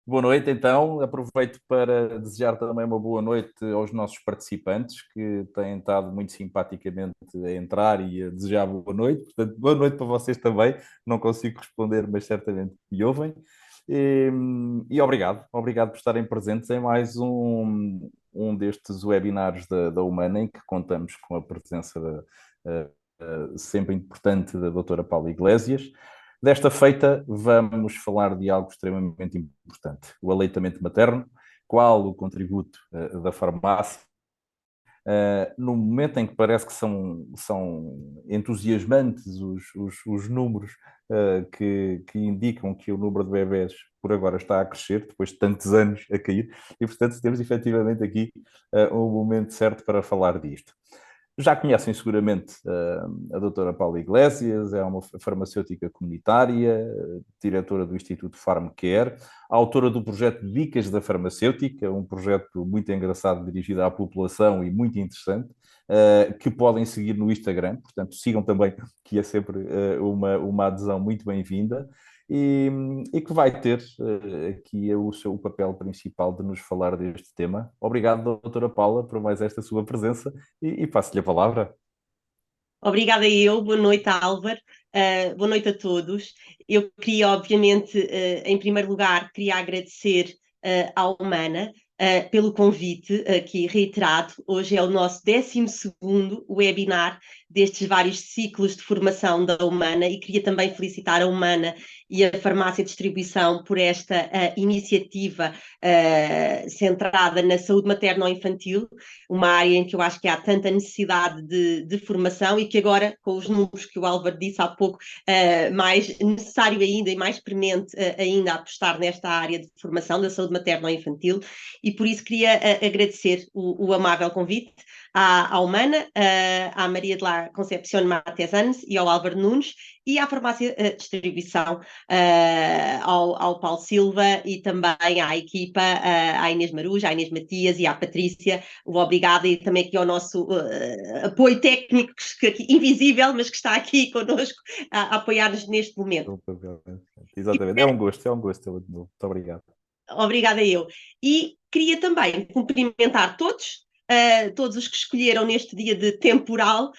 Boa noite, então. Aproveito para desejar também uma boa noite aos nossos participantes que têm estado muito simpaticamente a entrar e a desejar boa noite. Portanto, boa noite para vocês também. Não consigo responder, mas certamente me ouvem. E obrigado por estarem presentes em mais um destes webinars da Humana, em que contamos com a presença sempre importante da doutora Paula Iglesias. Desta feita, vamos falar de algo extremamente importante: o aleitamento materno, qual o contributo da farmácia. No momento em que parece que são entusiasmantes os números que indicam que o número de bebés por agora está a crescer, depois de tantos anos a cair, e portanto temos efetivamente aqui um momento certo para falar disto. Já conhecem seguramente a doutora Paula Iglesias, é uma farmacêutica comunitária, diretora do Instituto Farmcare, autora do projeto Dicas da Farmacêutica, um projeto muito engraçado dirigido à população e muito interessante, que podem seguir no Instagram, portanto sigam também, que é sempre uma adesão muito bem-vinda. E que vai ter aqui o seu papel principal de nos falar deste tema. Obrigado, doutora Paula, por mais esta sua presença e passo-lhe a palavra. Obrigada eu, boa noite, Álvaro, boa noite a todos. Eu queria, obviamente, em primeiro lugar, queria agradecer à Humana pelo convite aqui reiterado. Hoje é o nosso 12º webinar destes vários ciclos de formação da Humana e queria também felicitar a Humana e a Farmácia Distribuição por esta iniciativa centrada na saúde materno-infantil, uma área em que eu acho que há tanta necessidade de formação e que agora, com os números que o Álvaro disse há pouco, mais necessário ainda e mais premente ainda apostar nesta área de formação da saúde materno-infantil, e por isso queria agradecer o amável convite à Humana, à Maria de la Concepción Matesanes e ao Álvaro Nunes, e à Farmácia Distribuição, ao Paulo Silva e também à equipa, à Inês Maruja, à Inês Matias e à Patrícia, o obrigado, e também aqui ao nosso apoio técnico, aqui, invisível, mas que está aqui connosco a apoiar-nos neste momento. Exatamente, é um gosto tê-la de novo. Muito obrigado. Obrigada eu. E queria também cumprimentar todos os que escolheram neste dia de temporal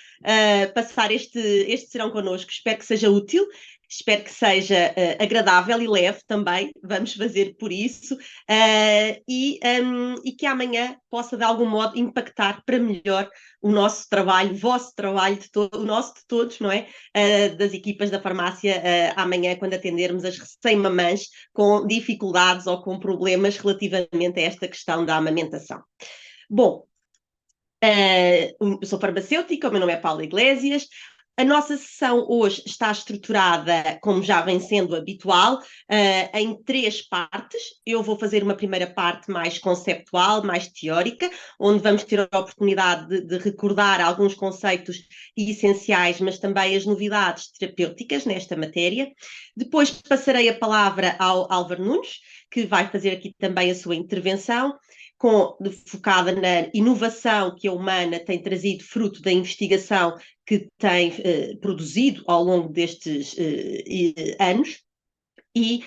passar este serão connosco. Espero que seja útil, espero que seja agradável e leve também. Vamos fazer por isso e que amanhã possa de algum modo impactar para melhor o nosso trabalho, o vosso trabalho, o nosso de todos, não é? Das equipas da farmácia amanhã, quando atendermos as recém-mamãs com dificuldades ou com problemas relativamente a esta questão da amamentação. Bom, eu sou farmacêutica, o meu nome é Paula Iglesias. A nossa sessão hoje está estruturada, como já vem sendo habitual, em 3 partes. Eu vou fazer uma primeira parte mais conceptual, mais teórica, onde vamos ter a oportunidade de recordar alguns conceitos essenciais, mas também as novidades terapêuticas nesta matéria. Depois passarei a palavra ao Álvaro Nunes, que vai fazer aqui também a sua intervenção, focada na inovação que a Humana tem trazido fruto da investigação que tem produzido ao longo destes anos. E,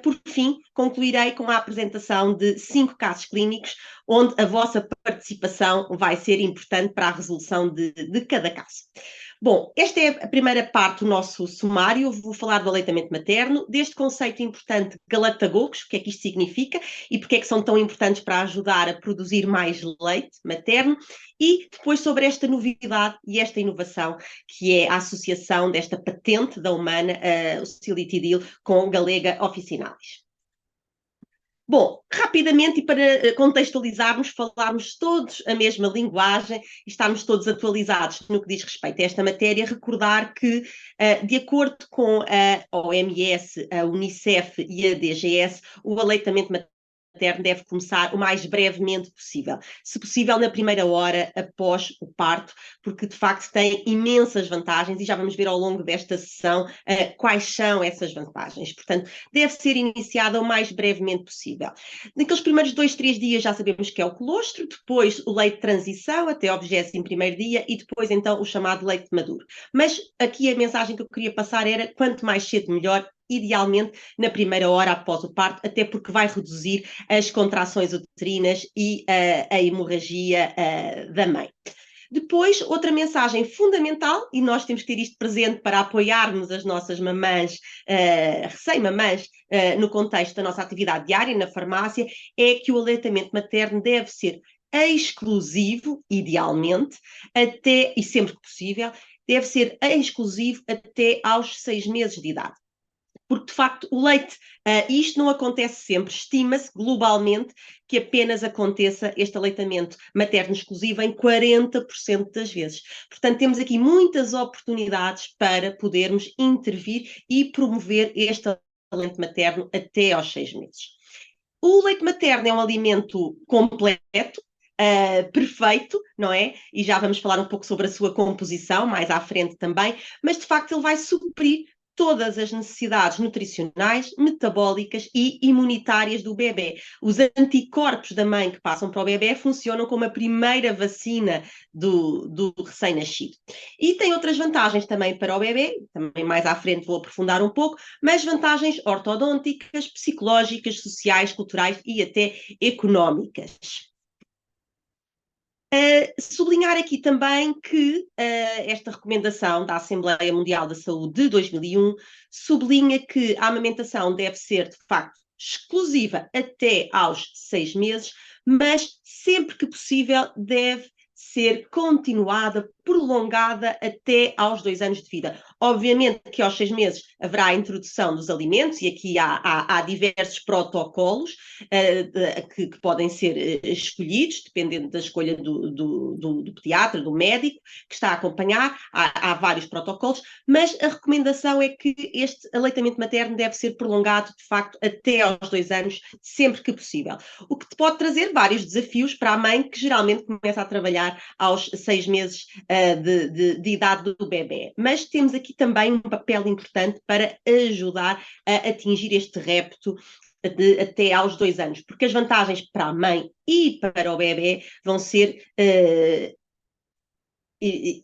por fim, concluirei com a apresentação de 5 casos clínicos, onde a vossa participação vai ser importante para a resolução de cada caso. Bom, esta é a primeira parte do nosso sumário. Vou falar do aleitamento materno, deste conceito importante galactagogos, o que é que isto significa e porque é que são tão importantes para ajudar a produzir mais leite materno, e depois sobre esta novidade e esta inovação, que é a associação desta patente da Humana, o Silitidil, com Galega officinalis. Bom, rapidamente e para contextualizarmos, falarmos todos a mesma linguagem e estarmos todos atualizados no que diz respeito a esta matéria, recordar que, de acordo com a OMS, a Unicef e a DGS, o aleitamento materno deve começar o mais brevemente possível, se possível na primeira hora após o parto, porque de facto tem imensas vantagens e já vamos ver ao longo desta sessão quais são essas vantagens. Portanto, deve ser iniciada o mais brevemente possível. Naqueles primeiros 2, 3 dias já sabemos que é o colostro, depois o leite de transição até ao 21º dia e depois então o chamado leite maduro. Mas aqui a mensagem que eu queria passar era quanto mais cedo melhor, idealmente na primeira hora após o parto, até porque vai reduzir as contrações uterinas e a hemorragia da mãe. Depois, outra mensagem fundamental, e nós temos que ter isto presente para apoiarmos as nossas mamãs, recém-mamãs, no contexto da nossa atividade diária na farmácia, é que o aleitamento materno deve ser exclusivo, idealmente, até, e sempre que possível, deve ser exclusivo até aos 6 meses de idade. Porque, de facto, o leite, isto não acontece sempre, estima-se globalmente que apenas aconteça este aleitamento materno exclusivo em 40% das vezes. Portanto, temos aqui muitas oportunidades para podermos intervir e promover este aleitamento materno até aos 6 meses. O leite materno é um alimento completo, perfeito, não é? E já vamos falar um pouco sobre a sua composição mais à frente também, mas de facto ele vai suprir todas as necessidades nutricionais, metabólicas e imunitárias do bebê. Os anticorpos da mãe que passam para o bebê funcionam como a primeira vacina do recém-nascido. E tem outras vantagens também para o bebê, também mais à frente vou aprofundar um pouco, mas vantagens ortodônticas, psicológicas, sociais, culturais e até económicas. Sublinhar aqui também que esta recomendação da Assembleia Mundial da Saúde de 2001 sublinha que a amamentação deve ser, de facto, exclusiva até aos 6 meses, mas sempre que possível deve ser continuada, prolongada até aos 2 anos de vida. Obviamente que aos 6 meses haverá a introdução dos alimentos e aqui há diversos protocolos que podem ser escolhidos, dependendo da escolha do pediatra, do médico que está a acompanhar, há vários protocolos, mas a recomendação é que este aleitamento materno deve ser prolongado, de facto, até aos 2 anos, sempre que possível. O que pode trazer vários desafios para a mãe, que geralmente começa a trabalhar aos 6 meses de idade do bebê. Mas temos aqui também um papel importante para ajudar a atingir este repto até aos 2 anos, porque as vantagens para a mãe e para o bebê vão ser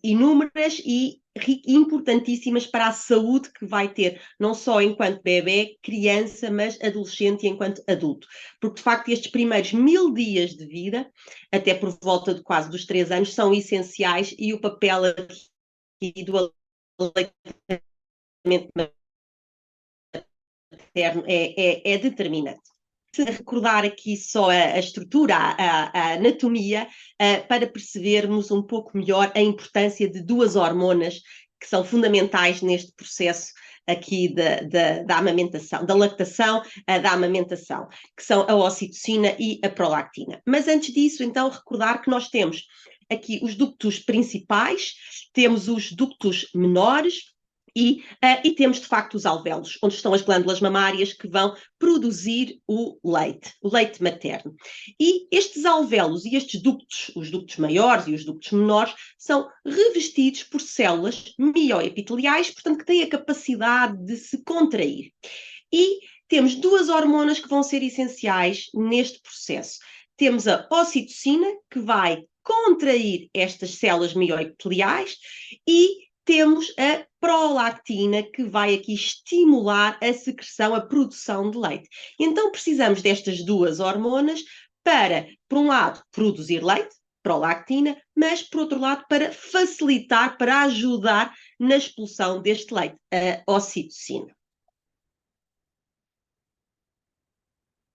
inúmeras e importantíssimas para a saúde que vai ter, não só enquanto bebê, criança, mas adolescente e enquanto adulto. Porque, de facto, estes primeiros 1000 dias de vida, até por volta de quase dos 3 anos, são essenciais e o papel aqui do aleitamento materno é determinante. Recordar aqui só a estrutura, a anatomia, para percebermos um pouco melhor a importância de 2 hormonas que são fundamentais neste processo aqui da amamentação, da lactação, da amamentação, que são a ocitocina e a prolactina. Mas antes disso, então, recordar que nós temos aqui os ductos principais, temos os ductos menores, e temos, de facto, os alvéolos, onde estão as glândulas mamárias que vão produzir o leite materno. E estes alvéolos e estes ductos, os ductos maiores e os ductos menores, são revestidos por células mioepiteliais, portanto, que têm a capacidade de se contrair. E temos 2 hormonas que vão ser essenciais neste processo. Temos a ocitocina, que vai contrair estas células mioepiteliais, e temos a prolactina, que vai aqui estimular a secreção, a produção de leite. Então, precisamos destas 2 hormonas para, por um lado, produzir leite, prolactina, mas, por outro lado, para facilitar, para ajudar na expulsão deste leite, a ocitocina.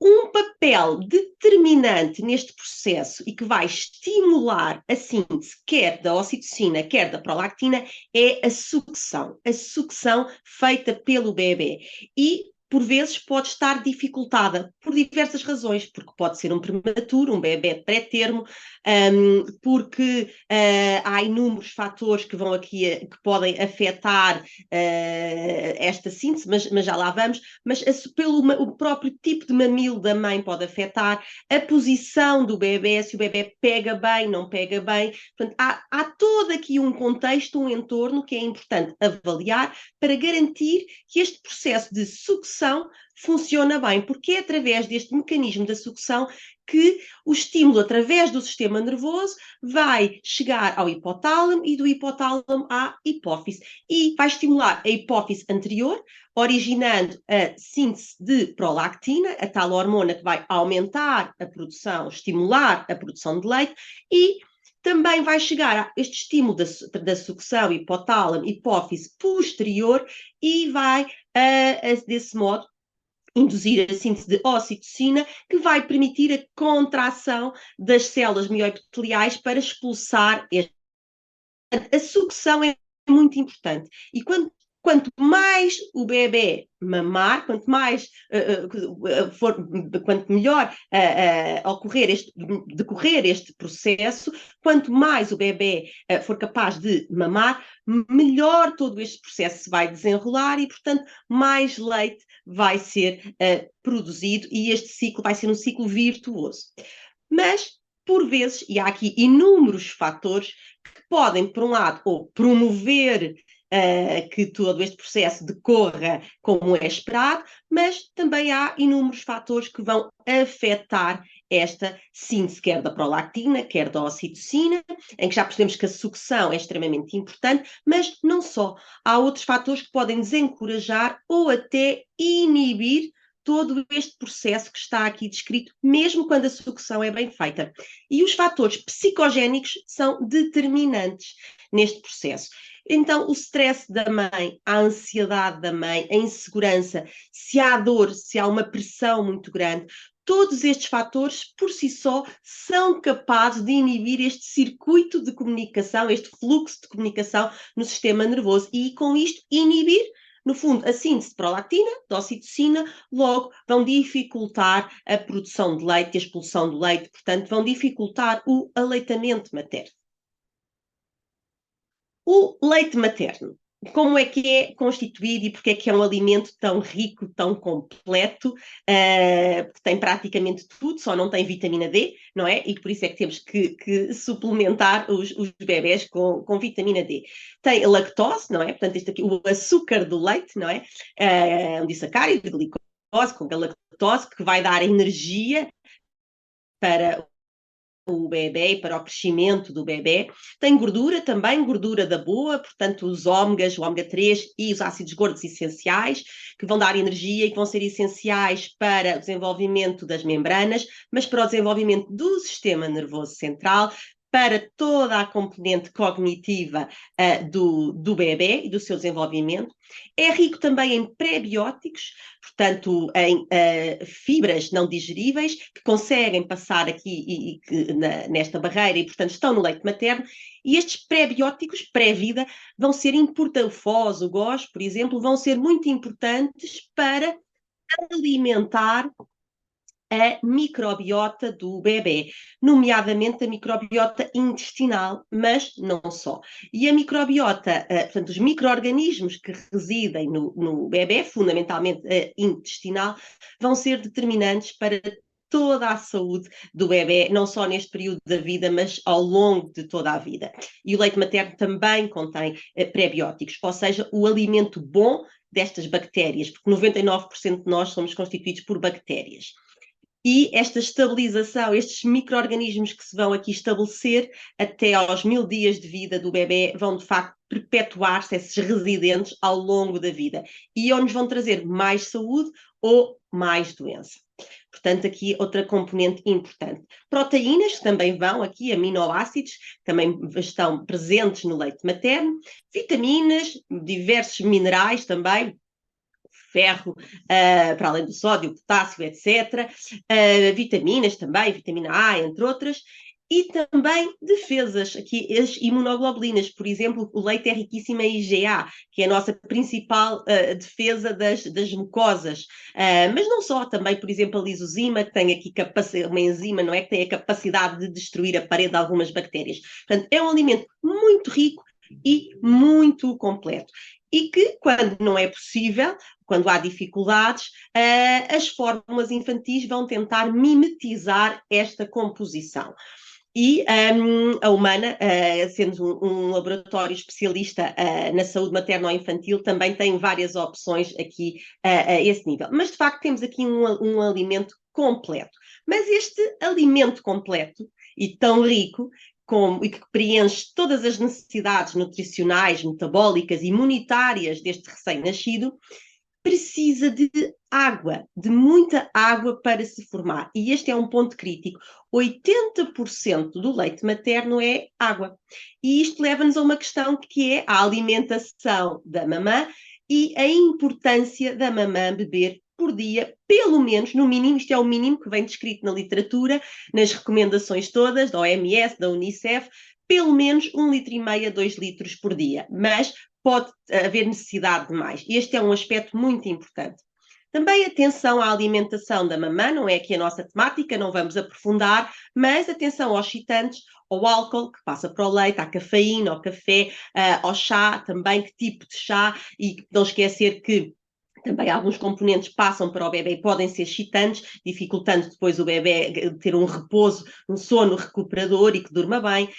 Um papel determinante neste processo e que vai estimular a síntese quer da ocitocina, quer da prolactina, é a sucção feita pelo bebê. E, por vezes, pode estar dificultada por diversas razões, porque pode ser um prematuro, um bebê pré-termo, porque há inúmeros fatores que vão aqui, que podem afetar esta síntese, mas já lá vamos, mas o próprio tipo de mamilo da mãe pode afetar, a posição do bebê, se o bebê pega bem, não pega bem. Portanto, há todo aqui um contexto, um entorno que é importante avaliar para garantir que este processo de sucção sucção funciona bem, porque é através deste mecanismo da sucção que o estímulo através do sistema nervoso vai chegar ao hipotálamo e do hipotálamo à hipófise e vai estimular a hipófise anterior, originando a síntese de prolactina, a tal hormona que vai aumentar a produção, estimular a produção de leite, e também vai chegar a este estímulo da sucção hipotálamo, hipófise posterior e vai, desse modo, induzir a síntese de ocitocina, que vai permitir a contração das células mioepiteliais para expulsar este. A sucção é muito importante. E quanto mais o bebê mamar, quanto melhor decorrer este processo, quanto mais o bebê for capaz de mamar, melhor todo este processo se vai desenrolar e, portanto, mais leite vai ser produzido e este ciclo vai ser um ciclo virtuoso. Mas, por vezes, e há aqui inúmeros fatores que podem, por um lado, ou promover que todo este processo decorra como é esperado, mas também há inúmeros fatores que vão afetar esta síntese, quer da prolactina, quer da ocitocina, em que já percebemos que a sucção é extremamente importante, mas não só. Há outros fatores que podem desencorajar ou até inibir todo este processo que está aqui descrito, mesmo quando a sucção é bem feita. E os fatores psicogénicos são determinantes neste processo. Então, o stress da mãe, a ansiedade da mãe, a insegurança, se há dor, se há uma pressão muito grande, todos estes fatores, por si só, são capazes de inibir este circuito de comunicação, este fluxo de comunicação no sistema nervoso e, com isto, inibir, no fundo, a síntese de prolactina, de ocitocina, logo vão dificultar a produção de leite e a expulsão do leite, portanto, vão dificultar o aleitamento materno. O leite materno, como é que é constituído e porque é que é um alimento tão rico, tão completo, porque tem praticamente tudo, só não tem vitamina D, não é? E por isso é que temos que suplementar os bebés com vitamina D. Tem lactose, não é? Portanto, este aqui, o açúcar do leite, não é? Um disacárido, glicose, com a lactose, que vai dar energia para o bebê e para o crescimento do bebê. Tem gordura também, gordura da boa, portanto os ômegas, o ômega 3 e os ácidos gordos essenciais, que vão dar energia e que vão ser essenciais para o desenvolvimento das membranas, mas para o desenvolvimento do sistema nervoso central, para toda a componente cognitiva do bebê e do seu desenvolvimento. É rico também em pré-bióticos, portanto, em fibras não digeríveis, que conseguem passar aqui nesta barreira e, portanto, estão no leite materno. E estes pré-bióticos, pré-vida, vão ser importantes, o FOS, o GOS, por exemplo, vão ser muito importantes para alimentar a microbiota do bebê, nomeadamente a microbiota intestinal, mas não só. E a microbiota, portanto, os micro-organismos que residem no bebê, fundamentalmente intestinal, vão ser determinantes para toda a saúde do bebê, não só neste período da vida, mas ao longo de toda a vida. E o leite materno também contém pré-bióticos, ou seja, o alimento bom destas bactérias, porque 99% de nós somos constituídos por bactérias. E esta estabilização, estes micro-organismos que se vão aqui estabelecer até aos 1000 dias de vida do bebê, vão de facto perpetuar-se, esses residentes, ao longo da vida. E ou nos vão trazer mais saúde ou mais doença. Portanto, aqui outra componente importante. Proteínas, que também vão aqui, aminoácidos, que também estão presentes no leite materno. Vitaminas, diversos minerais também, ferro, para além do sódio, potássio, etc. Vitaminas também, vitamina A, entre outras. E também defesas, aqui as imunoglobulinas, por exemplo, o leite é riquíssimo em IgA, que é a nossa principal defesa das mucosas, mas não só, também, por exemplo, a lisozima, que tem aqui uma enzima, não é, que tem a capacidade de destruir a parede de algumas bactérias. Portanto, é um alimento muito rico e muito completo. E que, quando não é possível, quando há dificuldades, as fórmulas infantis vão tentar mimetizar esta composição. E a Humana, sendo um laboratório especialista na saúde materno-infantil, também tem várias opções aqui a esse nível. Mas, de facto, temos aqui um alimento completo. Mas este alimento completo e tão rico, e que preenche todas as necessidades nutricionais, metabólicas, imunitárias deste recém-nascido, precisa de água, de muita água para se formar. E este é um ponto crítico. 80% do leite materno é água. E isto leva-nos a uma questão que é a alimentação da mamã e a importância da mamã beber por dia, pelo menos, no mínimo, isto é o mínimo que vem descrito na literatura, nas recomendações todas, da OMS, da Unicef, pelo menos 1,5 litro a 2 litros por dia. Mas pode haver necessidade de mais. Este é um aspecto muito importante. Também atenção à alimentação da mamã, não é aqui a nossa temática, não vamos aprofundar, mas atenção aos excitantes, ao álcool que passa para o leite, à cafeína, ao café, ao chá também, que tipo de chá, e não esquecer que também alguns componentes passam para o bebê e podem ser excitantes, dificultando depois o bebê ter um repouso, um sono recuperador e que durma bem,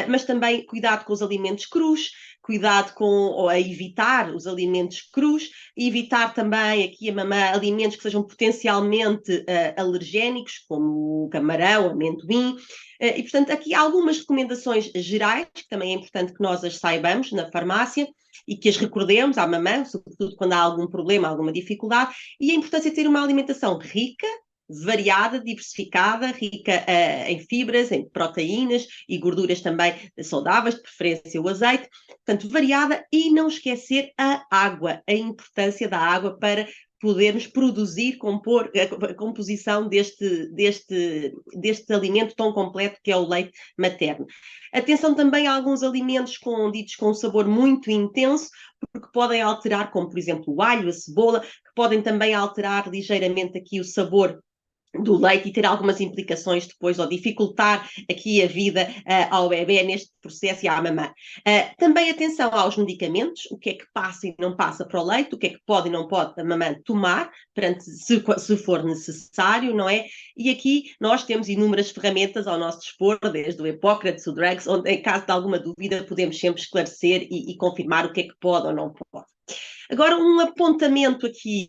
mas também cuidado com os alimentos crus, cuidado com a evitar os alimentos crus, e evitar também aqui a mamã alimentos que sejam potencialmente alergénicos, como o camarão, amendoim, e portanto aqui há algumas recomendações gerais, que também é importante que nós as saibamos na farmácia, e que as recordemos à mamã, sobretudo quando há algum problema, alguma dificuldade, e a importância de ter uma alimentação rica, variada, diversificada, rica em fibras, em proteínas e gorduras também saudáveis, de preferência o azeite, portanto, variada, e não esquecer a água, a importância da água para podermos produzir, compor a composição deste alimento tão completo que é o leite materno. Atenção também a alguns alimentos ditos com um sabor muito intenso, porque podem alterar, como por exemplo o alho, a cebola, que podem também alterar ligeiramente aqui o sabor do leite e ter algumas implicações depois, ou dificultar aqui a vida ao bebê neste processo e à mamã. Também atenção aos medicamentos, o que é que passa e não passa para o leite, o que é que pode e não pode a mamã tomar, se for necessário, não é? E aqui nós temos inúmeras ferramentas ao nosso dispor, desde o Hipócrates, o Drugs, onde em caso de alguma dúvida podemos sempre esclarecer e confirmar o que é que pode ou não pode. Agora, um apontamento aqui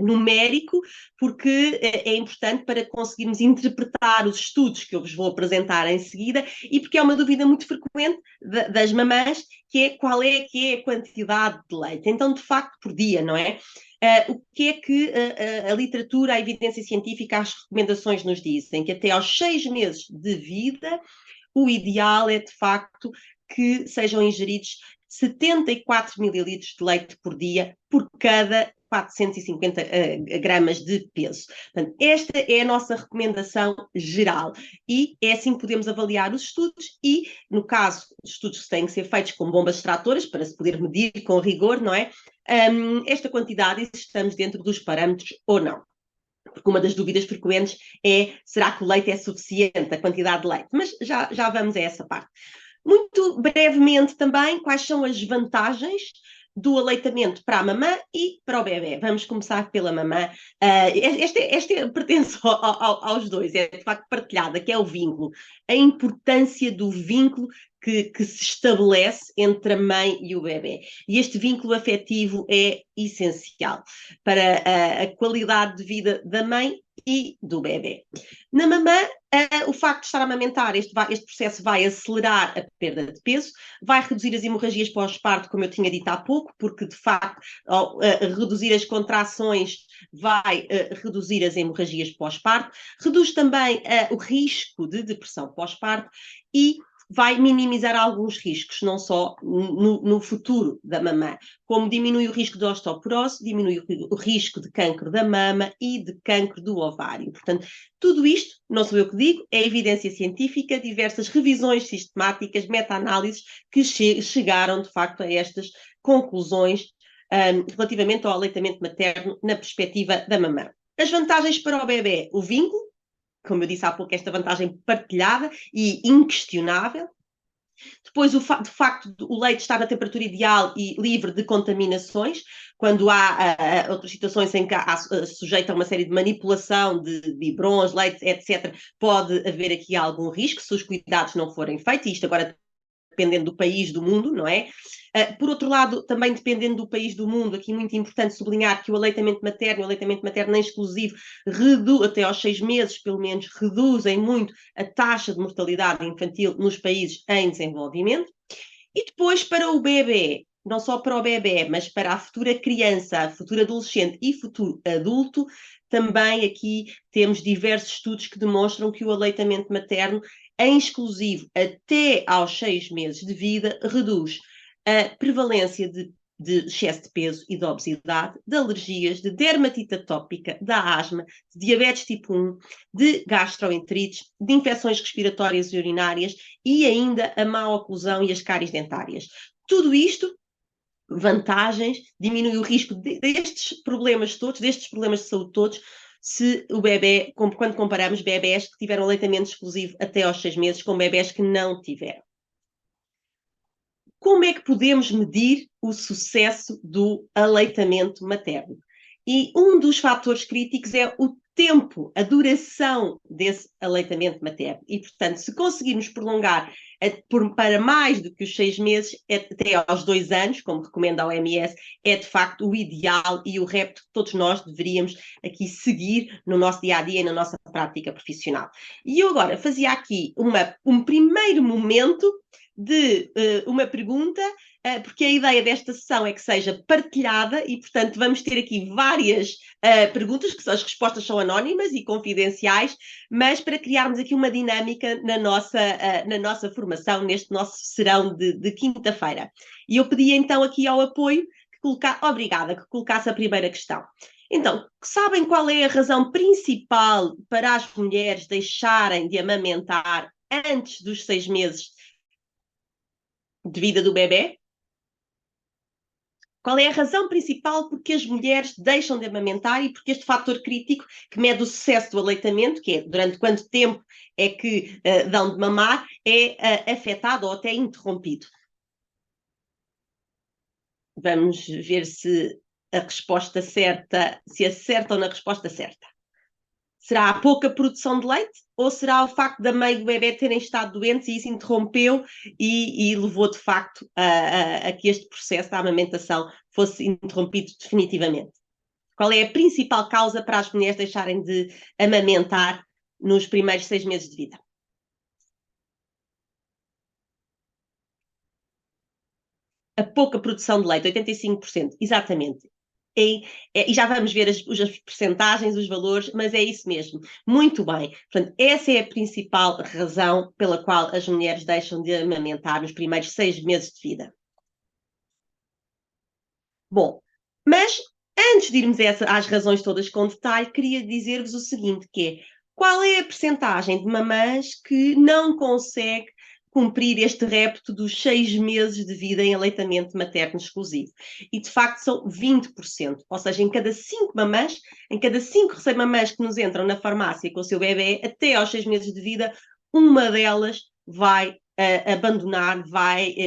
numérico, porque é importante para conseguirmos interpretar os estudos que eu vos vou apresentar em seguida, e porque é uma dúvida muito frequente das mamãs, que é qual é que é a quantidade de leite. Então, de facto, por dia, não é? O que é que a literatura, a evidência científica, as recomendações nos dizem? Que até aos 6 meses de vida, o ideal é, de facto, que sejam ingeridos 74 mililitros de leite por dia por cada 450 gramas de peso. Portanto, esta é a nossa recomendação geral, e é assim que podemos avaliar os estudos, e no caso de estudos que têm que ser feitos com bombas extratoras para se poder medir com rigor, não é? Esta quantidade, se estamos dentro dos parâmetros ou não. Porque uma das dúvidas frequentes é: será que o leite é suficiente, a quantidade de leite? Mas já vamos a essa parte. Muito brevemente também, quais são as vantagens do aleitamento para a mamã e para o bebê? Vamos começar pela mamã. Este pertence aos dois, é de facto partilhada, que é o vínculo. A importância do vínculo que se estabelece entre a mãe e o bebê. E este vínculo afetivo é essencial para a qualidade de vida da mãe e do bebê. Na mamã, o facto de estar a amamentar, este processo vai acelerar a perda de peso, vai reduzir as hemorragias pós-parto, como eu tinha dito há pouco, porque de facto, ao reduzir as contrações, vai reduzir as hemorragias pós-parto, reduz também o risco de depressão pós-parto e vai minimizar alguns riscos, não só no futuro da mamã, como diminui o risco de osteoporose, diminui o risco de cancro da mama e de cancro do ovário. Portanto, tudo isto, não sou eu que digo, é evidência científica, diversas revisões sistemáticas, meta-análises que chegaram, de facto, a estas conclusões relativamente ao aleitamento materno na perspectiva da mamã. As vantagens para o bebê: o vínculo, como eu disse há pouco, esta vantagem partilhada e inquestionável. Depois, de facto, o leite estar na temperatura ideal e livre de contaminações, quando há outras situações em que sujeito a uma série de manipulação de biberons, leites, etc., pode haver aqui algum risco se os cuidados não forem feitos, e isto agora dependendo do país, do mundo, não é? Por outro lado, também dependendo do país, do mundo, aqui muito importante sublinhar que o aleitamento materno nem exclusivo, até aos 6 meses, pelo menos, reduzem muito a taxa de mortalidade infantil nos países em desenvolvimento. E depois, para o bebê, não só para o bebê, mas para a futura criança, a futura adolescente e futuro adulto, também aqui temos diversos estudos que demonstram que o aleitamento materno em exclusivo até aos 6 meses de vida reduz a prevalência de excesso de peso e de obesidade, de alergias, de dermatite atópica, da asma, de diabetes tipo 1, de gastroenterites, de infecções respiratórias e urinárias e ainda a má oclusão e as cáries dentárias. Tudo isto, vantagens, diminui o risco destes problemas todos, destes problemas de saúde todos, se o bebê, quando comparamos bebés que tiveram aleitamento exclusivo até aos 6 meses com bebés que não tiveram. Como é que podemos medir o sucesso do aleitamento materno? E um dos fatores críticos é o tempo, a duração desse aleitamento materno. E, portanto, se conseguirmos prolongar para mais do que os 6 meses, até aos 2 anos, como recomenda a OMS, é de facto o ideal e o repto que todos nós deveríamos aqui seguir no nosso dia-a-dia e na nossa prática profissional. E eu agora fazia aqui um primeiro momento de uma pergunta, porque a ideia desta sessão é que seja partilhada e, portanto, vamos ter aqui várias perguntas, que as respostas são anónimas e confidenciais, mas para criarmos aqui uma dinâmica na nossa formação, neste nosso serão de quinta-feira. E eu pedi então aqui ao apoio que colocasse a primeira questão. Então, sabem qual é a razão principal para as mulheres deixarem de amamentar antes dos 6 meses de vida do bebê? Qual é a razão principal porque as mulheres deixam de amamentar e porque este fator crítico que mede o sucesso do aleitamento, que é durante quanto tempo é que dão de mamar, é afetado ou até interrompido? Vamos ver se a resposta certa, se acertam na resposta certa. Será a pouca produção de leite ou será o facto da mãe e do bebê terem estado doentes e isso interrompeu e levou de facto a que este processo da amamentação fosse interrompido definitivamente? Qual é a principal causa para as mulheres deixarem de amamentar nos primeiros 6 meses de vida? A pouca produção de leite, 85%, exatamente. E já vamos ver as percentagens, os valores, mas é isso mesmo. Muito bem. Portanto, essa é a principal razão pela qual as mulheres deixam de amamentar nos primeiros 6 meses de vida. Bom, mas antes de irmos às razões todas com detalhe, queria dizer-vos o seguinte, que é, qual é a percentagem de mamãs que não consegue cumprir este repto dos 6 meses de vida em aleitamento materno exclusivo? E, de facto, são 20%. Ou seja, em cada 5 mamãs, em cada 5 recém-mamãs que nos entram na farmácia com o seu bebê, até aos 6 meses de vida, uma delas vai abandonar,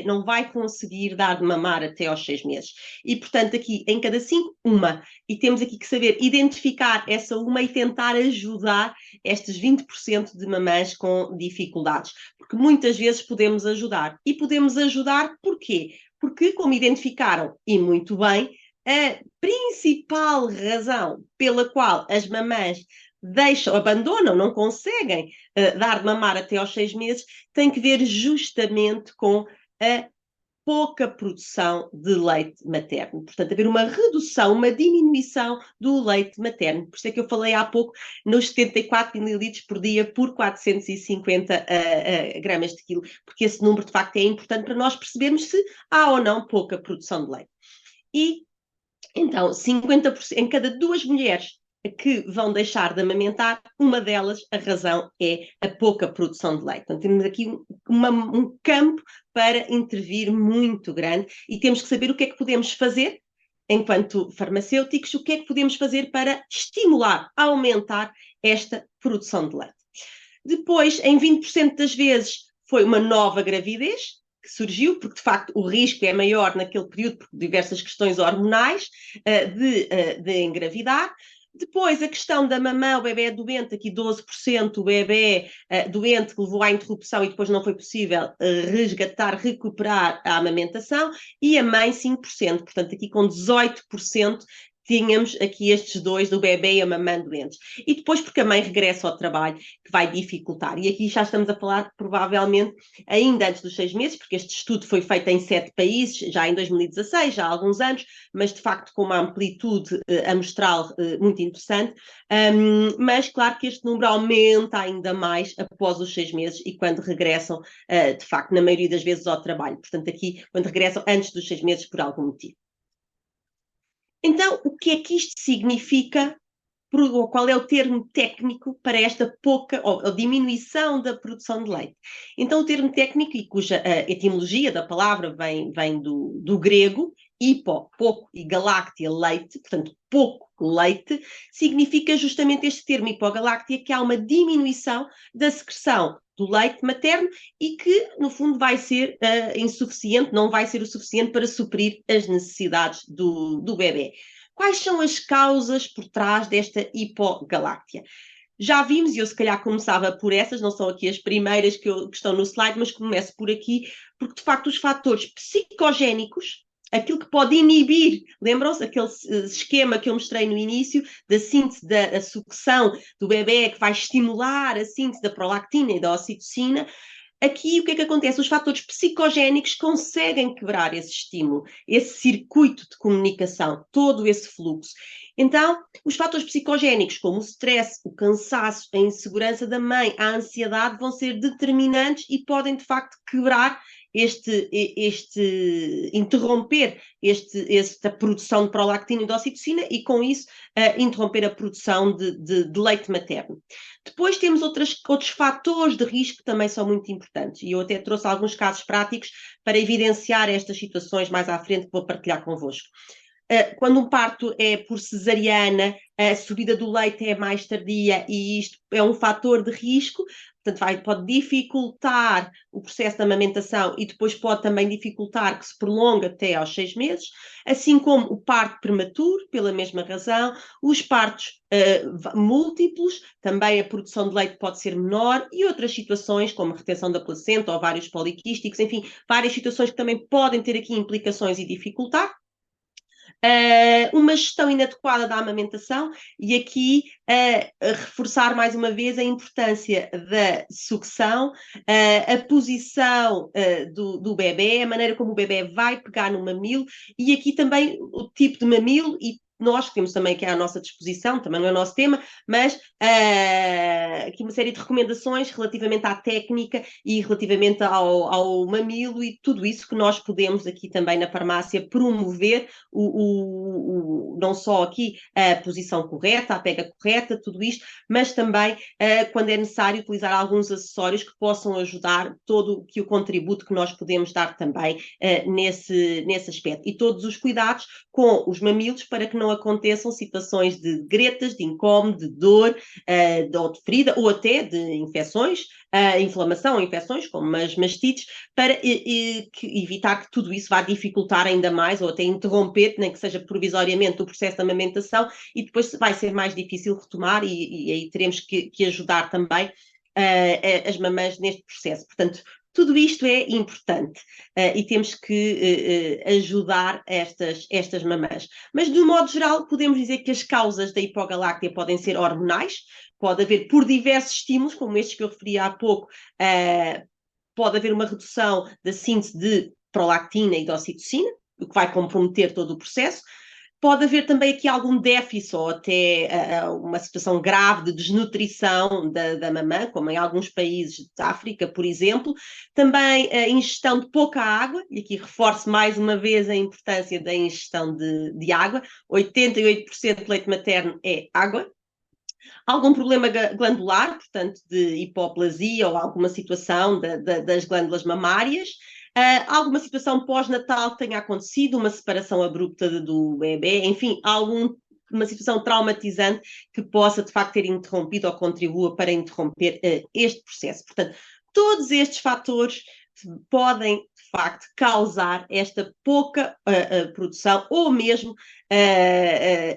não vai conseguir dar de mamar até aos 6 meses. E, portanto, aqui, em cada 5, uma. E temos aqui que saber identificar essa uma e tentar ajudar estes 20% de mamães com dificuldades. Porque muitas vezes podemos ajudar. E podemos ajudar porquê? Porque, como identificaram, e muito bem, a principal razão pela qual as mamães abandonam, não conseguem dar de mamar até aos 6 meses, tem que ver justamente com a pouca produção de leite materno. Portanto, haver uma redução, uma diminuição do leite materno. Por isso é que eu falei há pouco nos 74 ml por dia por 450 gramas de quilo, porque esse número de facto é importante para nós percebermos se há ou não pouca produção de leite. E então, 50%, em cada 2 mulheres que vão deixar de amamentar, uma delas, a razão é a pouca produção de leite. Então, temos aqui um campo para intervir muito grande e temos que saber o que é que podemos fazer enquanto farmacêuticos, o que é que podemos fazer para estimular, aumentar esta produção de leite. Depois, em 20% das vezes, foi uma nova gravidez, que surgiu, porque de facto o risco é maior naquele período por diversas questões hormonais de engravidar. Depois, a questão da mamã, o bebê é doente, aqui 12% o bebê doente que levou à interrupção e depois não foi possível resgatar, recuperar a amamentação, e a mãe 5%, portanto aqui com 18% tínhamos aqui estes dois, do bebê e a mamã doentes. E depois porque a mãe regressa ao trabalho, que vai dificultar. E aqui já estamos a falar, provavelmente, ainda antes dos 6 meses, porque este estudo foi feito em 7 países, já em 2016, já há alguns anos, mas de facto com uma amplitude amostral muito interessante. Mas claro que este número aumenta ainda mais após os 6 meses e quando regressam, de facto, na maioria das vezes ao trabalho. Portanto, aqui, quando regressam antes dos 6 meses por algum motivo. Então, o que é que isto significa, ou qual é o termo técnico para esta pouca ou diminuição da produção de leite? Então, o termo técnico, e cuja etimologia da palavra vem do grego, hipo, pouco, e galáctea, leite, portanto, pouco leite, significa justamente este termo hipogaláctea, que há uma diminuição da secreção do leite materno e que, no fundo, vai ser insuficiente, não vai ser o suficiente para suprir as necessidades do bebê. Quais são as causas por trás desta hipogaláctea? Já vimos, e eu se calhar começava por essas, não são aqui as primeiras que estão no slide, mas começo por aqui, porque de facto os fatores psicogénicos, aquilo que pode inibir, lembram-se aquele esquema que eu mostrei no início, da síntese da sucção do bebê, que vai estimular a síntese da prolactina e da ocitocina. Aqui o que é que acontece? Os fatores psicogénicos conseguem quebrar esse estímulo, esse circuito de comunicação, todo esse fluxo. Então, os fatores psicogénicos, como o stress, o cansaço, a insegurança da mãe, a ansiedade, vão ser determinantes e podem, de facto, quebrar interromper esta produção de prolactina e de ocitocina e, com isso, interromper a produção de leite materno. Depois temos outros fatores de risco que também são muito importantes, e eu até trouxe alguns casos práticos para evidenciar estas situações mais à frente que vou partilhar convosco. Quando um parto é por cesariana, a subida do leite é mais tardia e isto é um fator de risco, portanto pode dificultar o processo de amamentação e depois pode também dificultar que se prolongue até aos 6 meses, assim como o parto prematuro, pela mesma razão, os partos múltiplos, também a produção de leite pode ser menor e outras situações como a retenção da placenta, ovários poliquísticos, enfim, várias situações que também podem ter aqui implicações e dificultar. Uma gestão inadequada da amamentação e aqui reforçar mais uma vez a importância da sucção, a posição do bebê, a maneira como o bebê vai pegar no mamilo e aqui também o tipo de mamilo e nós que temos também aqui à nossa disposição, também não é o nosso tema, mas aqui uma série de recomendações relativamente à técnica e relativamente ao mamilo e tudo isso que nós podemos aqui também na farmácia promover, não só aqui a posição correta, a pega correta, tudo isto, mas também quando é necessário utilizar alguns acessórios que possam ajudar todo o contributo que nós podemos dar também nesse aspecto. E todos os cuidados com os mamilos para que não aconteçam situações de gretas, de incómodo, de dor, ou de ferida, ou até de infecções, inflamação ou infecções, como as mastites, para evitar que tudo isso vá dificultar ainda mais, ou até interromper, nem que seja provisoriamente, o processo de amamentação, e depois vai ser mais difícil retomar, e aí teremos que ajudar também as mamães neste processo. Portanto, tudo isto é importante e temos que ajudar estas mamãs. Mas, de um modo geral, podemos dizer que as causas da hipogaláctea podem ser hormonais, pode haver por diversos estímulos, como estes que eu referi há pouco, pode haver uma redução da síntese de prolactina e de ocitocina, o que vai comprometer todo o processo. Pode haver também aqui algum déficit ou até uma situação grave de desnutrição da mamã, como em alguns países da África, por exemplo. Também a ingestão de pouca água, e aqui reforço mais uma vez a importância da ingestão de água. 88% de leite materno é água. Algum problema glandular, portanto, de hipoplasia ou alguma situação das glândulas mamárias. Alguma situação pós-natal que tenha acontecido, uma separação abrupta do bebê, enfim, uma situação traumatizante que possa, de facto, ter interrompido ou contribua para interromper este processo. Portanto, todos estes fatores podem, de facto, causar esta pouca produção ou mesmo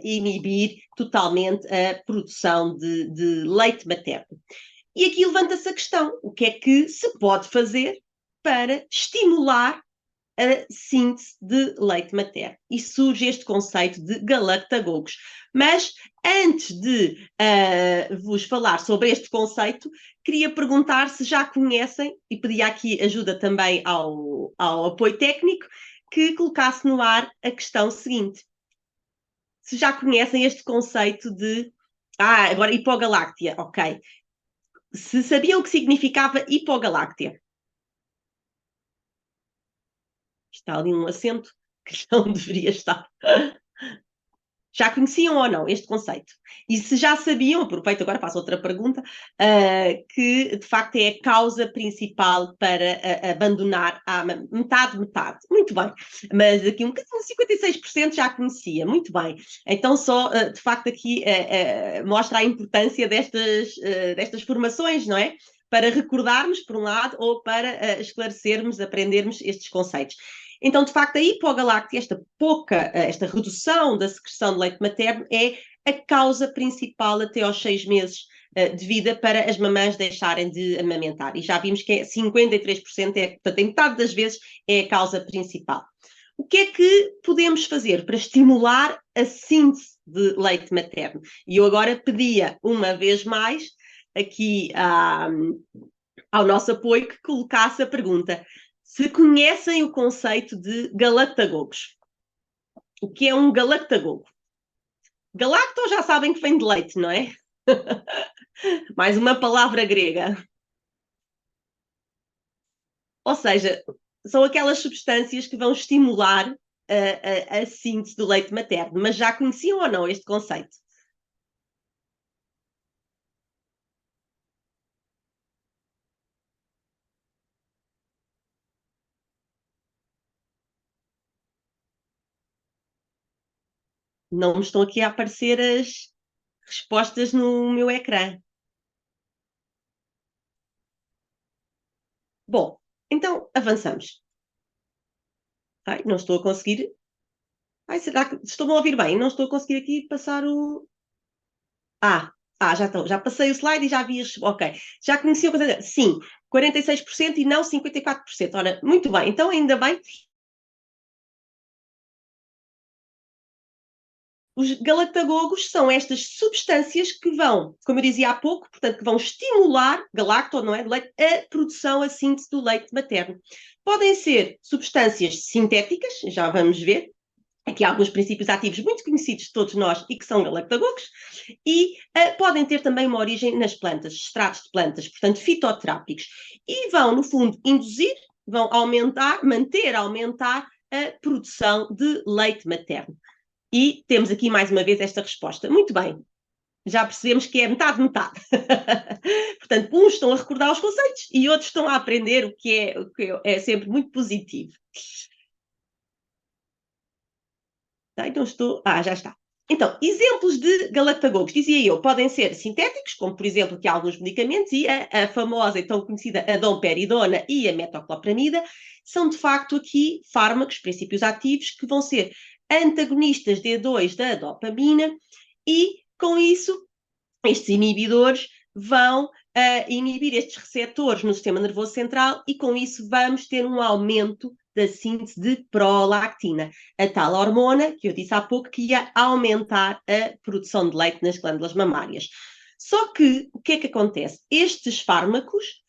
inibir totalmente a produção de leite materno. E aqui levanta-se a questão: o que é que se pode fazer para estimular a síntese de leite materno? E surge este conceito de galactagogos. Mas antes de vos falar sobre este conceito, queria perguntar se já conhecem, e pedia aqui ajuda também ao apoio técnico, que colocasse no ar a questão seguinte: se já conhecem este conceito de agora hipogaláctea, ok. Se sabiam o que significava hipogaláctea. Está ali um acento que não deveria estar. Já conheciam ou não este conceito? E se já sabiam, aproveito agora, faço outra pergunta, que de facto é a causa principal para abandonar a metade. Muito bem. Mas aqui um bocadinho, 56% já conhecia. Muito bem. Então só, de facto, aqui mostra a importância destas formações, não é? Para recordarmos, por um lado, ou para esclarecermos, aprendermos estes conceitos. Então, de facto, a hipogaláctea, esta redução da secreção de leite materno, é a causa principal até aos 6 meses de vida para as mamães deixarem de amamentar. E já vimos que 53%, portanto, em metade das vezes, é a causa principal. O que é que podemos fazer para estimular a síntese de leite materno? E eu agora pedia, uma vez mais, aqui ao nosso apoio, que colocasse a pergunta: se conhecem o conceito de galactagogos. O que é um galactagogo? Galacto já sabem que vem de leite, não é? Mais uma palavra grega. Ou seja, são aquelas substâncias que vão estimular a síntese do leite materno. Mas já conheciam ou não este conceito? Não me estão aqui a aparecer as respostas no meu ecrã. Bom, então avançamos. Ai, não estou a conseguir. Ai, será que estão a ouvir bem? Não estou a conseguir aqui passar o. Já passei o slide e já vi as. Ok. Já conheci a coisa. Sim, 46% e não 54%. Ora, muito bem. Então, ainda bem. Os galactagogos são estas substâncias que vão, como eu dizia há pouco, portanto, que vão estimular, galacto, não é? Leite, a produção, a síntese do leite materno. Podem ser substâncias sintéticas, já vamos ver. Aqui há alguns princípios ativos muito conhecidos de todos nós e que são galactagogos, e podem ter também uma origem nas plantas, extratos de plantas, portanto, fitoterápicos. E vão, no fundo, vão aumentar a produção de leite materno. E temos aqui mais uma vez esta resposta. Muito bem, já percebemos que é metade. Portanto, uns estão a recordar os conceitos e outros estão a aprender, o que é sempre muito positivo. Então já está. Então, exemplos de galactagogos, dizia eu, podem ser sintéticos, como por exemplo aqui alguns medicamentos, e a famosa e tão conhecida a domperidona e a metoclopramida, são de facto aqui fármacos, princípios ativos, que vão ser antagonistas D2 da dopamina, e com isso, estes inibidores vão inibir estes receptores no sistema nervoso central, e com isso vamos ter um aumento da síntese de prolactina, a tal hormona que eu disse há pouco que ia aumentar a produção de leite nas glândulas mamárias. Só que, o que é que acontece? Estes fármacos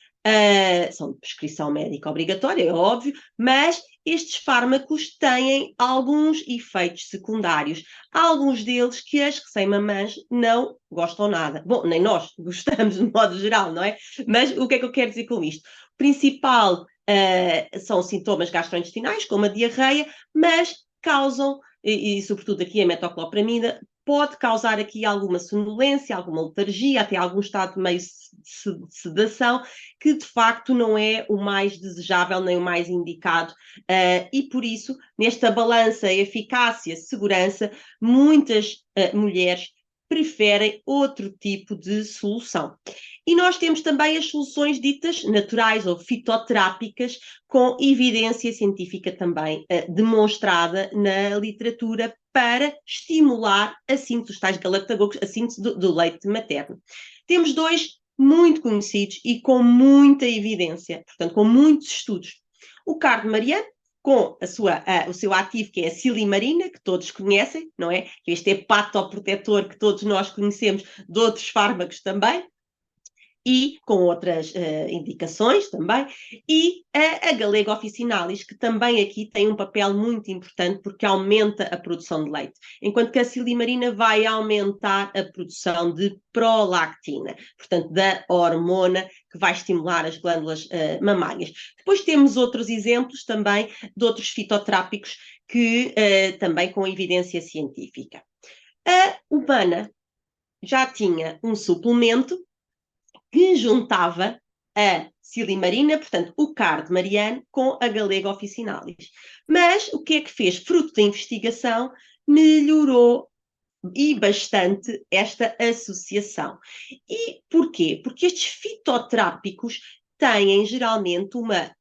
são de prescrição médica obrigatória, é óbvio, mas estes fármacos têm alguns efeitos secundários. Alguns deles que as recém-mamãs não gostam nada. Bom, nem nós gostamos de modo geral, não é? Mas o que é que eu quero dizer com isto? O principal são sintomas gastrointestinais, como a diarreia, mas causam, e sobretudo aqui a metoclopramida, pode causar aqui alguma sonolência, alguma letargia, até algum estado meio de sedação, que de facto não é o mais desejável nem o mais indicado, e por isso, nesta balança eficácia-segurança, muitas mulheres preferem outro tipo de solução. E nós temos também as soluções ditas naturais ou fitoterápicas, com evidência científica também demonstrada na literatura para estimular a síntese dos tais galactagogos, a síntese do leite materno. Temos dois muito conhecidos e com muita evidência, portanto, com muitos estudos. O cardo mariano, com o seu ativo, que é a silimarina, que todos conhecem, não é? Este hepatoprotetor que todos nós conhecemos de outros fármacos também, e com outras indicações também, e a Galega officinalis, que também aqui tem um papel muito importante porque aumenta a produção de leite, enquanto que a silimarina vai aumentar a produção de prolactina, portanto, da hormona que vai estimular as glândulas mamárias. Depois temos outros exemplos também de outros fitoterápicos que também com evidência científica. A humana já tinha um suplemento que juntava a silimarina, portanto, o cardo mariano, com a Galega officinalis. Mas o que é que fez? Fruto da investigação, melhorou e bastante esta associação. E porquê? Porque estes fitoterápicos têm geralmente uma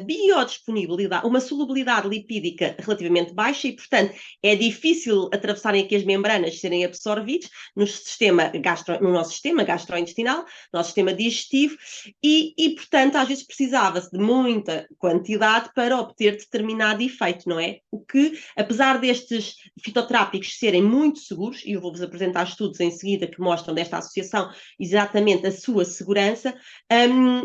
biodisponibilidade, uma solubilidade lipídica relativamente baixa e, portanto, é difícil atravessarem aqui as membranas, serem absorvidos no nosso sistema gastrointestinal, no nosso sistema digestivo e, portanto, às vezes precisava-se de muita quantidade para obter determinado efeito, não é? O que, apesar destes fitoterápicos serem muito seguros, e eu vou-vos apresentar estudos em seguida que mostram desta associação exatamente a sua segurança,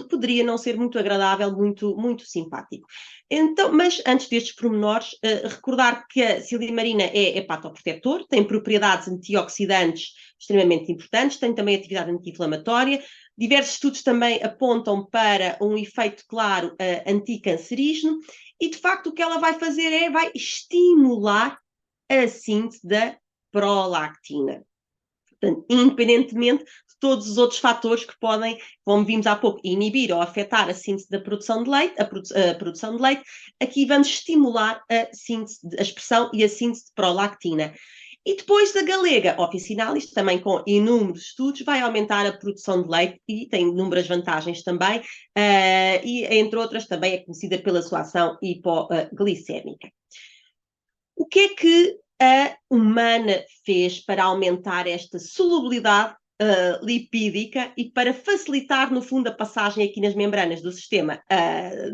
poderia não ser muito agradável, muito simpático. Então, mas antes destes pormenores, recordar que a silimarina é hepatoprotetor, tem propriedades antioxidantes extremamente importantes, tem também atividade anti-inflamatória. Diversos estudos também apontam para um efeito claro anticancerígeno e, de facto, o que ela vai fazer vai estimular a síntese da prolactina. Portanto, independentemente de todos os outros fatores que podem, como vimos há pouco, inibir ou afetar a síntese da produção de leite, a produção de leite, aqui vamos estimular a expressão e a síntese de prolactina. E depois da Galega officinalis, também com inúmeros estudos, vai aumentar a produção de leite e tem inúmeras vantagens também, e entre outras também é conhecida pela sua ação hipoglicémica. O que é que a humana fez para aumentar esta solubilidade lipídica e para facilitar, no fundo, a passagem aqui nas membranas do sistema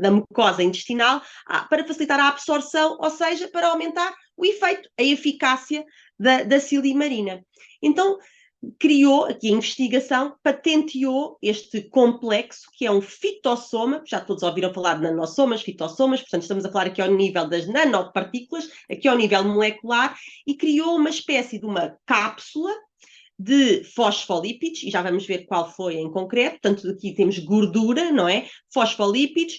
da mucosa intestinal, para facilitar a absorção, ou seja, para aumentar o efeito, a eficácia da silimarina. Então, criou aqui a investigação, patenteou este complexo, que é um fitossoma, já todos ouviram falar de nanossomas, fitossomas, portanto estamos a falar aqui ao nível das nanopartículas, aqui ao nível molecular, e criou uma espécie de uma cápsula de fosfolípidos, e já vamos ver qual foi em concreto, portanto aqui temos gordura, não é? Fosfolípidos,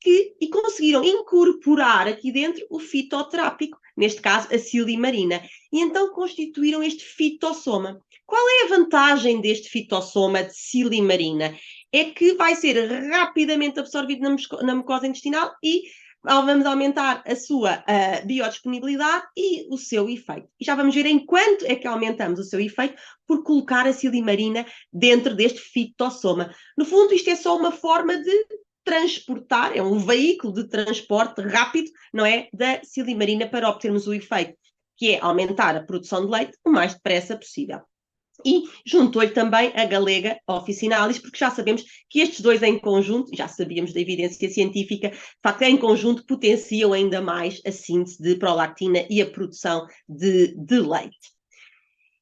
e conseguiram incorporar aqui dentro o fitoterápico, neste caso a silimarina, e então constituíram este fitossoma. Qual é a vantagem deste fitossoma de silimarina? É que vai ser rapidamente absorvido na mucosa intestinal e vamos aumentar a sua biodisponibilidade e o seu efeito. E já vamos ver em quanto é que aumentamos o seu efeito por colocar a silimarina dentro deste fitossoma. No fundo, isto é só uma forma de transportar, é um veículo de transporte rápido, não é, da silimarina para obtermos o efeito, que é aumentar a produção de leite o mais depressa possível. E juntou-lhe também a Galega officinalis, porque já sabemos que estes dois em conjunto, já sabíamos da evidência científica, de facto, em conjunto potenciam ainda mais a síntese de prolactina e a produção de leite.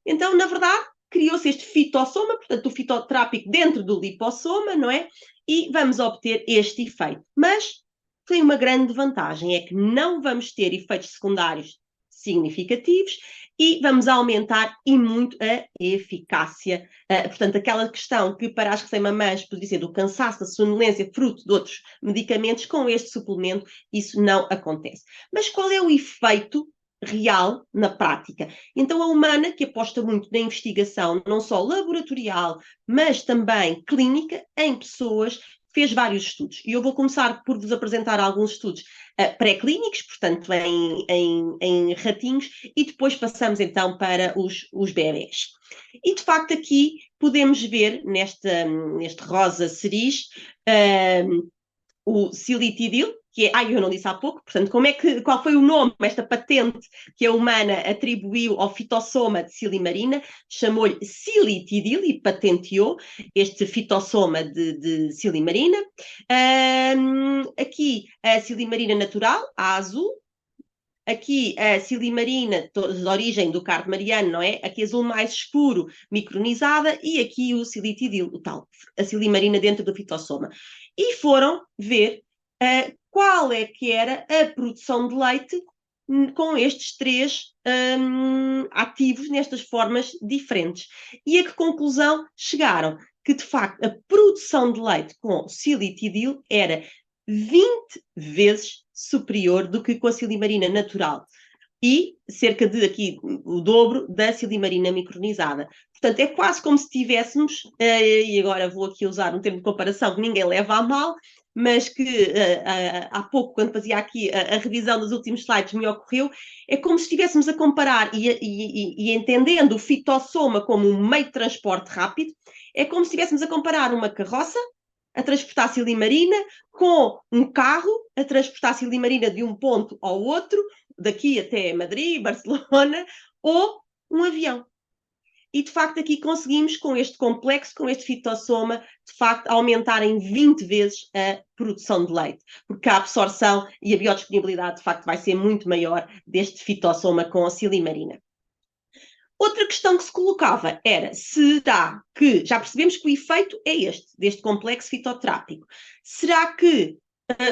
Então, na verdade, criou-se este fitossoma, portanto, o fitoterápico dentro do lipossoma, não é? E vamos obter este efeito. Mas tem uma grande vantagem, é que não vamos ter efeitos secundários significativos e vamos aumentar e muito a eficácia. Portanto, aquela questão que para as recém-mamães poderia ser do cansaço, da sonolência, fruto de outros medicamentos, com este suplemento isso não acontece. Mas qual é o efeito real na prática? Então, a humana, que aposta muito na investigação, não só laboratorial, mas também clínica, em pessoas, fez vários estudos. E eu vou começar por vos apresentar alguns estudos pré-clínicos, portanto, em ratinhos, e depois passamos então para os bebés. E, de facto, aqui podemos ver, neste rosa cerise, o silitidil, que é, eu não disse há pouco, portanto, qual foi o nome, esta patente que a humana atribuiu ao fitossoma de silimarina, chamou-lhe silitidil e patenteou este fitossoma de silimarina. Aqui a silimarina natural, a azul. Aqui a silimarina de origem do cardo mariano, não é? Aqui azul mais escuro, micronizada, e aqui o silitidil, o tal, a silimarina dentro do fitossoma. E foram ver qual é que era a produção de leite com estes três ativos nestas formas diferentes. E a que conclusão chegaram? Que, de facto, a produção de leite com silitidil era 20 vezes superior do que com a silimarina natural e cerca de aqui o dobro da silimarina micronizada. Portanto, é quase como se tivéssemos, e agora vou aqui usar um termo de comparação que ninguém leva a mal, mas que há pouco, quando fazia aqui a revisão dos últimos slides, me ocorreu, é como se estivéssemos a comparar e entendendo o fitossoma como um meio de transporte rápido, é como se estivéssemos a comparar uma carroça a transportar silimarina com um carro a transportar silimarina de um ponto ao outro, daqui até Madrid, Barcelona, ou um avião. E, de facto, aqui conseguimos, com este complexo, com este fitossoma, de facto, aumentar em 20 vezes a produção de leite, porque a absorção e a biodisponibilidade, de facto, vai ser muito maior deste fitossoma com a silimarina. Outra questão que se colocava era, será que, já percebemos que o efeito é deste complexo fitoterápico, será que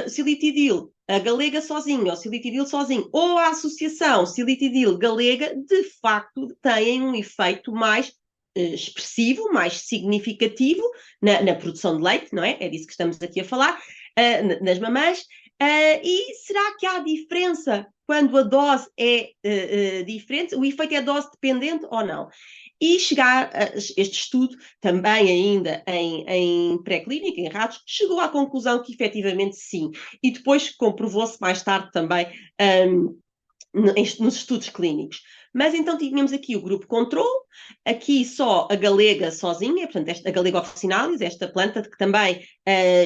silitidil, a galega sozinho, ou silitidil sozinho, ou a associação silitidil-galega, de facto, têm um efeito mais expressivo, mais significativo na produção de leite, não é? É disso que estamos aqui a falar, nas mamães. E será que há diferença quando a dose é diferente? O efeito é dose dependente ou não? E chegar a este estudo, também ainda em pré-clínica, em ratos, chegou à conclusão que efetivamente sim. E depois comprovou-se mais tarde também nos estudos clínicos. Mas então tínhamos aqui o grupo controle, aqui só a galega sozinha, portanto, a galega officinalis, esta planta que também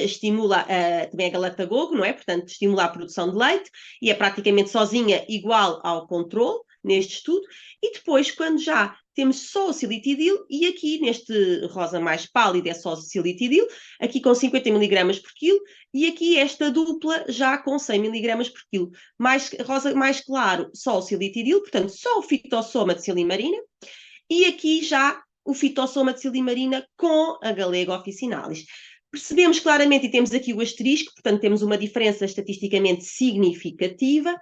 estimula, também é galactagogo, não é? Portanto, estimula a produção de leite e é praticamente sozinha igual ao controle neste estudo. E depois, quando já temos só o silitidil, e aqui neste rosa mais pálido é só o silitidil, aqui com 50 mg por quilo, e aqui esta dupla já com 100 mg por quilo. Rosa mais claro, só o silitidil, portanto, só o fitossoma de silimarina, e aqui já o fitossoma de silimarina com a galega officinalis. Percebemos claramente, e temos aqui o asterisco, portanto, temos uma diferença estatisticamente significativa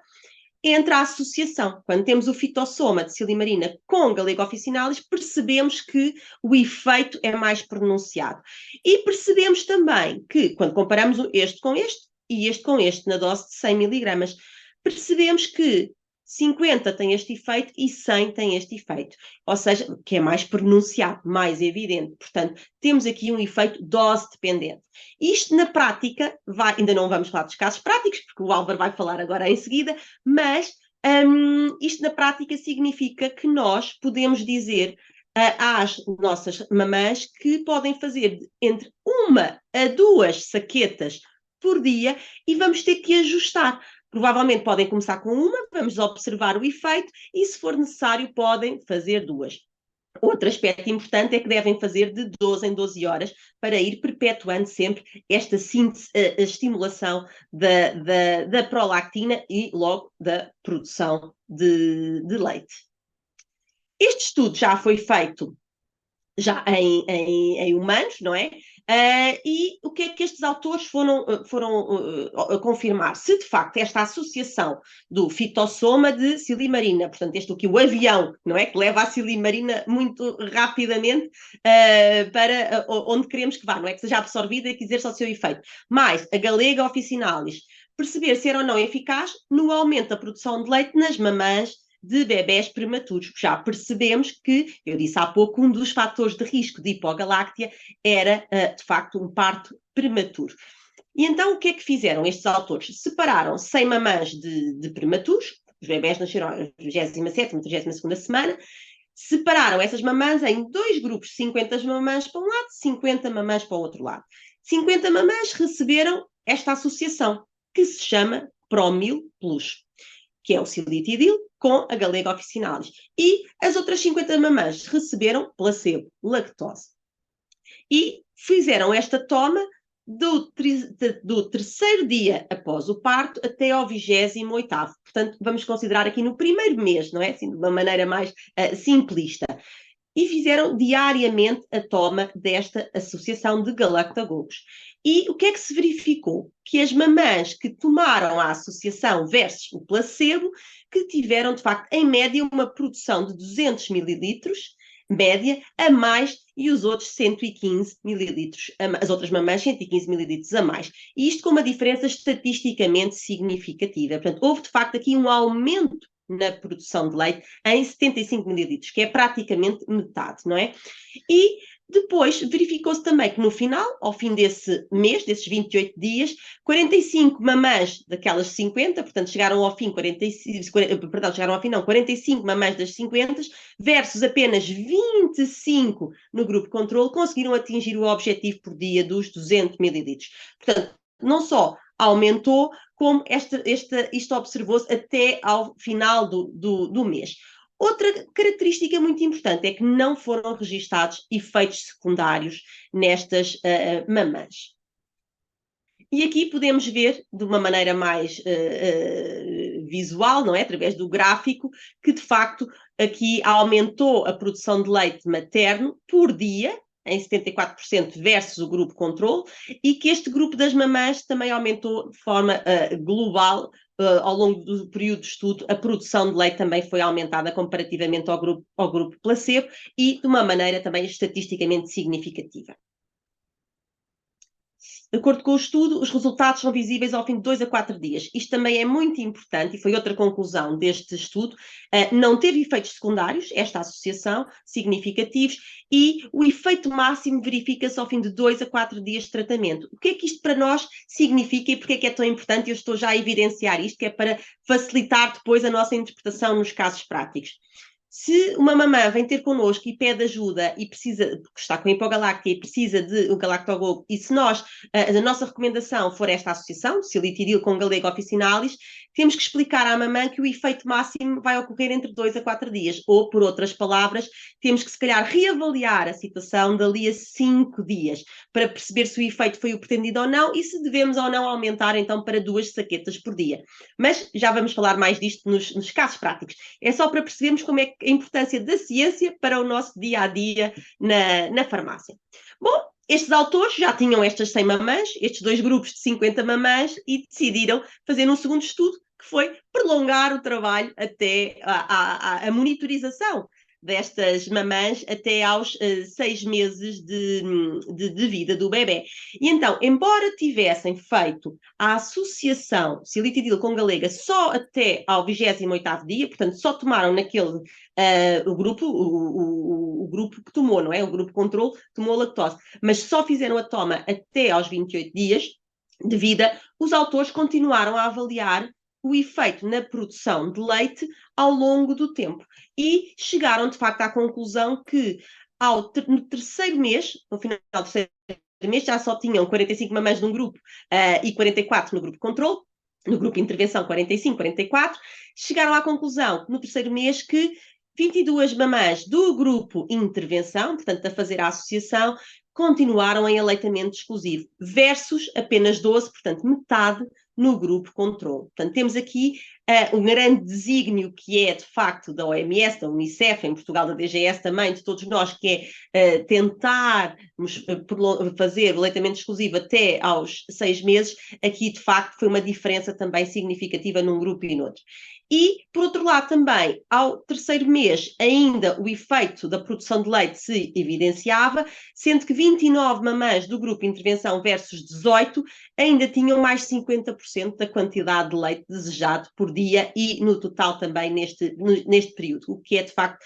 entre a associação. Quando temos o fitossoma de silimarina com galega officinalis, percebemos que o efeito é mais pronunciado. E percebemos também que, quando comparamos este com este e este com este, na dose de 100 mg, percebemos que 50 tem este efeito e 100 tem este efeito. Ou seja, que é mais pronunciado, mais evidente. Portanto, temos aqui um efeito dose dependente. Isto na prática, ainda não vamos falar dos casos práticos, porque o Álvaro vai falar agora em seguida, mas isto na prática significa que nós podemos dizer às nossas mamãs que podem fazer entre 1 a 2 saquetas por dia e vamos ter que ajustar. Provavelmente podem começar com 1, vamos observar o efeito e, se for necessário, podem fazer 2. Outro aspecto importante é que devem fazer de 12 em 12 horas para ir perpetuando sempre esta síntese, a estimulação da prolactina e logo da produção de leite. Este estudo já foi feito já em humanos, não é? E o que é que estes autores foram confirmar? Se de facto esta associação do fitossoma de silimarina, portanto este aqui, o avião, não é? Que leva a silimarina muito rapidamente para onde queremos que vá, não é? Que seja absorvida e que exerça o seu efeito. Mais a galega officinalis, perceber se era ou não eficaz no aumento da produção de leite nas mamãs de bebés prematuros. Já percebemos que, eu disse há pouco, um dos fatores de risco de hipogaláctea era, de facto, um parto prematuro. E então o que é que fizeram estes autores? Separaram 100 mamãs de prematuros, os bebés nasceram na 27ª, 32ª semana, separaram essas mamãs em 2 grupos, 50 mamãs para um lado, 50 mamãs para o outro lado. 50 mamãs receberam esta associação, que se chama Promil Plus, que é o silitidil com a Galega officinalis. E as outras 50 mamãs receberam placebo, lactose. E fizeram esta toma do terceiro dia após o parto até ao 28º. Portanto, vamos considerar aqui no primeiro mês, não é? Assim, de uma maneira mais simplista. E fizeram diariamente a toma desta associação de galactagogos. E o que é que se verificou? Que as mamãs que tomaram a associação versus o placebo, que tiveram, de facto, em média, uma produção de 200 mililitros, média, a mais, e os outros 115 mililitros, as outras mamães 115 mililitros a mais. E isto com uma diferença estatisticamente significativa. Portanto, houve, de facto, aqui um aumento na produção de leite em 75 mililitros, que é praticamente metade, não é? E depois verificou-se também que no final, ao fim desse mês, desses 28 dias, 45 mamãs daquelas 50, portanto chegaram ao fim 45 mamãs das 50 versus apenas 25 no grupo controle, conseguiram atingir o objetivo por dia dos 200 mililitros. Portanto, não só aumentou, como isto observou-se até ao final do mês. Outra característica muito importante é que não foram registados efeitos secundários nestas mamãs. E aqui podemos ver, de uma maneira mais visual, não é? Através do gráfico, que de facto aqui aumentou a produção de leite materno por dia, em 74% versus o grupo controle, e que este grupo das mamãs também aumentou de forma global ao longo do período de estudo. A produção de leite também foi aumentada comparativamente ao grupo placebo e de uma maneira também estatisticamente significativa. De acordo com o estudo, os resultados são visíveis ao fim de 2 a 4 dias. Isto também é muito importante, e foi outra conclusão deste estudo. Não teve efeitos secundários, esta associação, significativos, e o efeito máximo verifica-se ao fim de 2 a 4 dias de tratamento. O que é que isto para nós significa e porque é que é tão importante? Eu estou já a evidenciar isto, que é para facilitar depois a nossa interpretação nos casos práticos. Se uma mamã vem ter connosco e pede ajuda e precisa, porque está com hipogaláctea e precisa de um galactogogo, e se a nossa recomendação for esta associação, silitidil com Galega officinalis, temos que explicar à mamã que o efeito máximo vai ocorrer entre 2 a 4 dias. Ou, por outras palavras, temos que, se calhar, reavaliar a situação dali a 5 dias, para perceber se o efeito foi o pretendido ou não e se devemos ou não aumentar, então, para 2 saquetas por dia. Mas já vamos falar mais disto nos casos práticos. É só para percebermos como é a importância da ciência para o nosso dia-a-dia na farmácia. Bom, estes autores já tinham estas 100 mamãs, estes 2 grupos de 50 mamãs, e decidiram fazer um segundo estudo, que foi prolongar o trabalho até a monitorização destas mamãs até aos 6 meses de vida do bebê. E então, embora tivessem feito a associação silitidil com Galega só até ao 28º dia, portanto, só tomaram naquele o grupo que tomou, não é? O grupo controle tomou lactose, mas só fizeram a toma até aos 28 dias de vida, os autores continuaram a avaliar o efeito na produção de leite ao longo do tempo. E chegaram, de facto, à conclusão que no terceiro mês, no final do terceiro mês, já só tinham 45 mamães num grupo e 44 no grupo controle, no grupo intervenção 45, 44, chegaram à conclusão, no terceiro mês, que 22 mamães do grupo intervenção, portanto, a fazer a associação, continuaram em aleitamento exclusivo, versus apenas 12, portanto, metade no grupo controle. Portanto, temos aqui um grande desígnio que é, de facto, da OMS, da Unicef, em Portugal, da DGS também, de todos nós, que é tentarmos fazer o aleitamento exclusivo até aos 6 meses. Aqui, de facto, foi uma diferença também significativa num grupo e no outro. E, por outro lado, também, ao terceiro mês, ainda o efeito da produção de leite se evidenciava, sendo que 29 mamães do grupo intervenção versus 18 ainda tinham mais de 50% da quantidade de leite desejado por dia e no total também neste período, o que é de facto,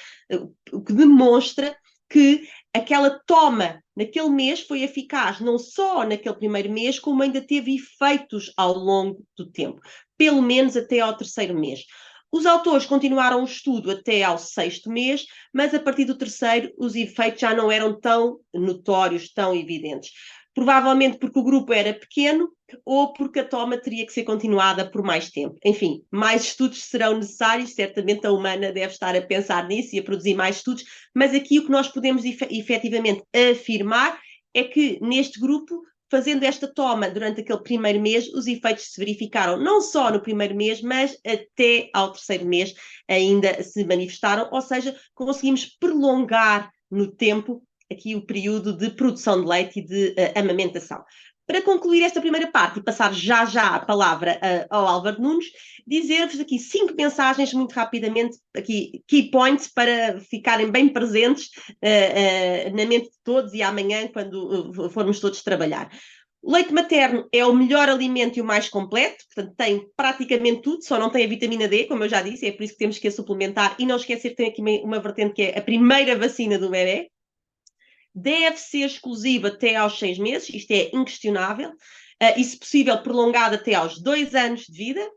o que demonstra que aquela toma naquele mês foi eficaz não só naquele primeiro mês, como ainda teve efeitos ao longo do tempo, pelo menos até ao terceiro mês. Os autores continuaram o estudo até ao sexto mês, mas a partir do terceiro os efeitos já não eram tão notórios, tão evidentes. Provavelmente porque o grupo era pequeno ou porque a toma teria que ser continuada por mais tempo. Enfim, mais estudos serão necessários, certamente a humana deve estar a pensar nisso e a produzir mais estudos, mas aqui o que nós podemos efetivamente afirmar é que neste grupo, fazendo esta toma durante aquele primeiro mês, os efeitos se verificaram não só no primeiro mês, mas até ao terceiro mês ainda se manifestaram, ou seja, conseguimos prolongar no tempo aqui o período de produção de leite e de amamentação. Para concluir esta primeira parte e passar já a palavra ao Álvaro Nunes, dizer-vos aqui 5 mensagens muito rapidamente, aqui key points para ficarem bem presentes na mente de todos e amanhã quando formos todos trabalhar. O leite materno é o melhor alimento e o mais completo, portanto tem praticamente tudo, só não tem a vitamina D, como eu já disse, é por isso que temos que a suplementar e não esquecer que tem aqui uma vertente que é a primeira vacina do bebê. Deve ser exclusivo até aos 6 meses, isto é inquestionável, e se possível prolongado até aos 2 anos de vida.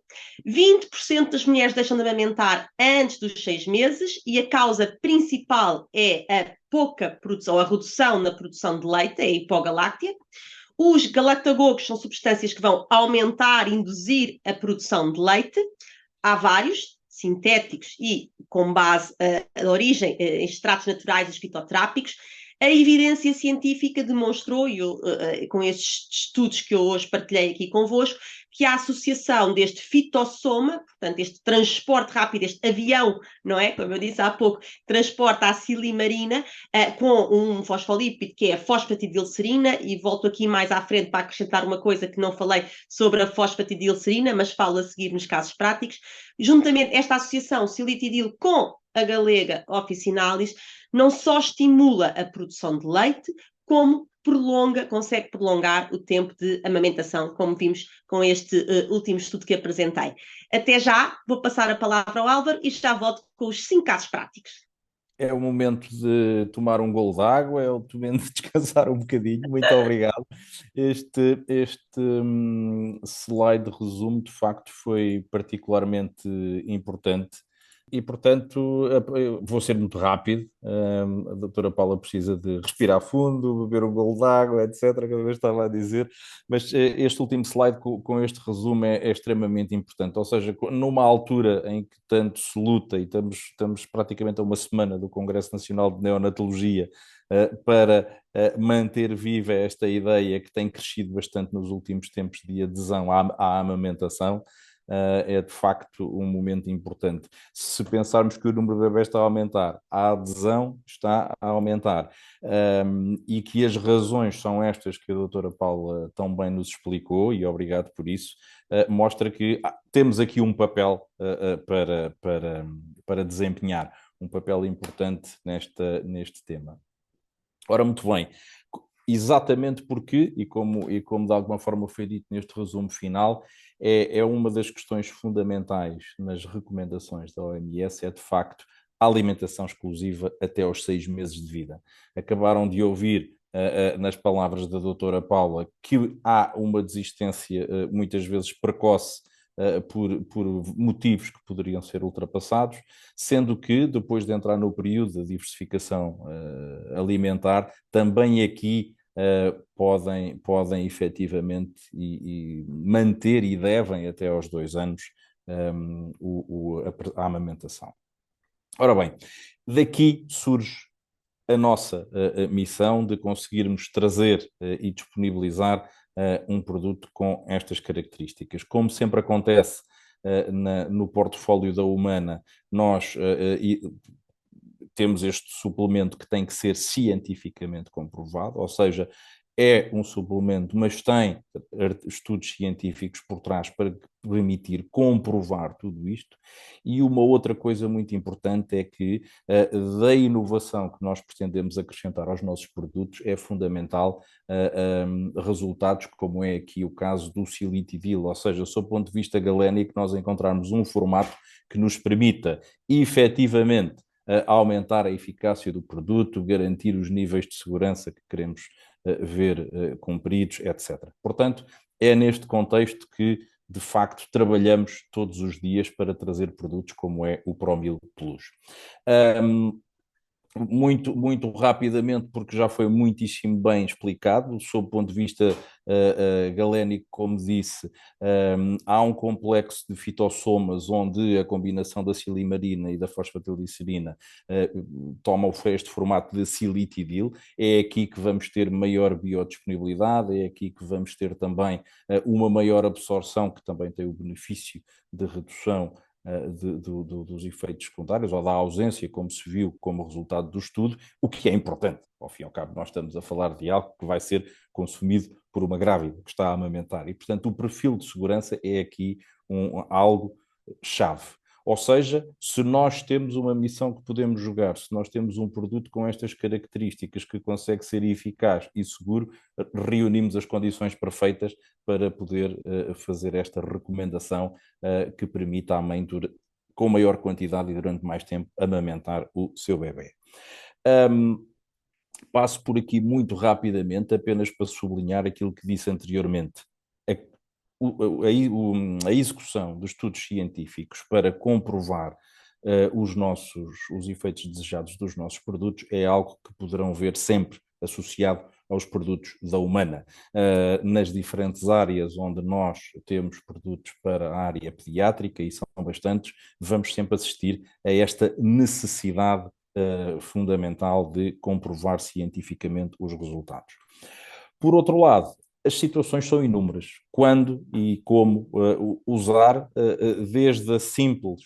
20% das mulheres deixam de amamentar antes dos 6 meses e a causa principal é a pouca produção, a redução na produção de leite, a hipogaláctea. Os galactagogos são substâncias que vão aumentar, induzir a produção de leite. Há vários, sintéticos e com base de origem em extratos naturais e fitotrápicos. A evidência científica demonstrou, e com estes estudos que eu hoje partilhei aqui convosco, que a associação deste fitossoma, portanto, este transporte rápido, este avião, não é? Como eu disse há pouco, transporta a silimarina com um fosfolípido que é a fosfatidilcerina, e volto aqui mais à frente para acrescentar uma coisa que não falei sobre a fosfatidilcerina, mas falo a seguir nos casos práticos. Juntamente, esta associação silitidil com a galega officinalis não só estimula a produção de leite, como consegue prolongar o tempo de amamentação, como vimos com este último estudo que apresentei. Até já, vou passar a palavra ao Álvaro e já volto com os 5 casos práticos. É o momento de tomar um golo de água, é o momento de descansar um bocadinho. Muito obrigado. Este slide de resumo, de facto, foi particularmente importante. E, portanto, vou ser muito rápido. A doutora Paula precisa de respirar fundo, beber um golo de água, etc., cada vez estava a dizer. Mas este último slide com este resumo é extremamente importante. Ou seja, numa altura em que tanto se luta, e estamos praticamente a uma semana do Congresso Nacional de Neonatologia, para manter viva esta ideia que tem crescido bastante nos últimos tempos de adesão à amamentação, é de facto um momento importante. Se pensarmos que o número de bebés está a aumentar, a adesão está a aumentar, e que as razões são estas que a doutora Paula tão bem nos explicou, e obrigado por isso, mostra que temos aqui um papel para desempenhar, um papel importante neste tema. Ora, muito bem. Exatamente porque, e como de alguma forma foi dito neste resumo final, é uma das questões fundamentais nas recomendações da OMS, é de facto a alimentação exclusiva até aos 6 meses de vida. Acabaram de ouvir nas palavras da doutora Paula que há uma desistência muitas vezes precoce por motivos que poderiam ser ultrapassados, sendo que depois de entrar no período de diversificação alimentar, também aqui podem efetivamente e manter e devem até aos 2 anos a amamentação. Ora bem, daqui surge a nossa missão de conseguirmos trazer e disponibilizar um produto com estas características. Como sempre acontece no portfólio da Humana, nós temos este suplemento que tem que ser cientificamente comprovado, ou seja, é um suplemento, mas tem estudos científicos por trás para permitir comprovar tudo isto. E uma outra coisa muito importante é que da inovação que nós pretendemos acrescentar aos nossos produtos é fundamental resultados como é aqui o caso do silitidil, ou seja, sob o ponto de vista galénico, nós encontrarmos um formato que nos permita efetivamente aumentar a eficácia do produto, garantir os níveis de segurança que queremos ver cumpridos, etc. Portanto, é neste contexto que, de facto, trabalhamos todos os dias para trazer produtos como é o Promil Plus. Muito rapidamente, porque já foi muitíssimo bem explicado, sob o ponto de vista galénico, como disse, há um complexo de fitossomas onde a combinação da silimarina e da fosfatilicerina toma este formato de silitidil. É aqui que vamos ter maior biodisponibilidade, é aqui que vamos ter também uma maior absorção, que também tem o benefício de redução dos efeitos secundários ou da ausência, como se viu como resultado do estudo, o que é importante. Ao fim e ao cabo, nós estamos a falar de algo que vai ser consumido por uma grávida que está a amamentar. E, portanto, o perfil de segurança é aqui algo chave. Ou seja, se nós temos uma missão que podemos jogar, se nós temos um produto com estas características que consegue ser eficaz e seguro, reunimos as condições perfeitas para poder fazer esta recomendação que permita à mãe, com maior quantidade e durante mais tempo, amamentar o seu bebê. Passo por aqui muito rapidamente, apenas para sublinhar aquilo que disse anteriormente. A execução de estudos científicos para comprovar os efeitos desejados dos nossos produtos é algo que poderão ver sempre associado aos produtos da Humana. Nas diferentes áreas onde nós temos produtos para a área pediátrica, e são bastantes, vamos sempre assistir a esta necessidade fundamental de comprovar cientificamente os resultados. Por outro lado, as situações são inúmeras. Quando e como usar, desde a simples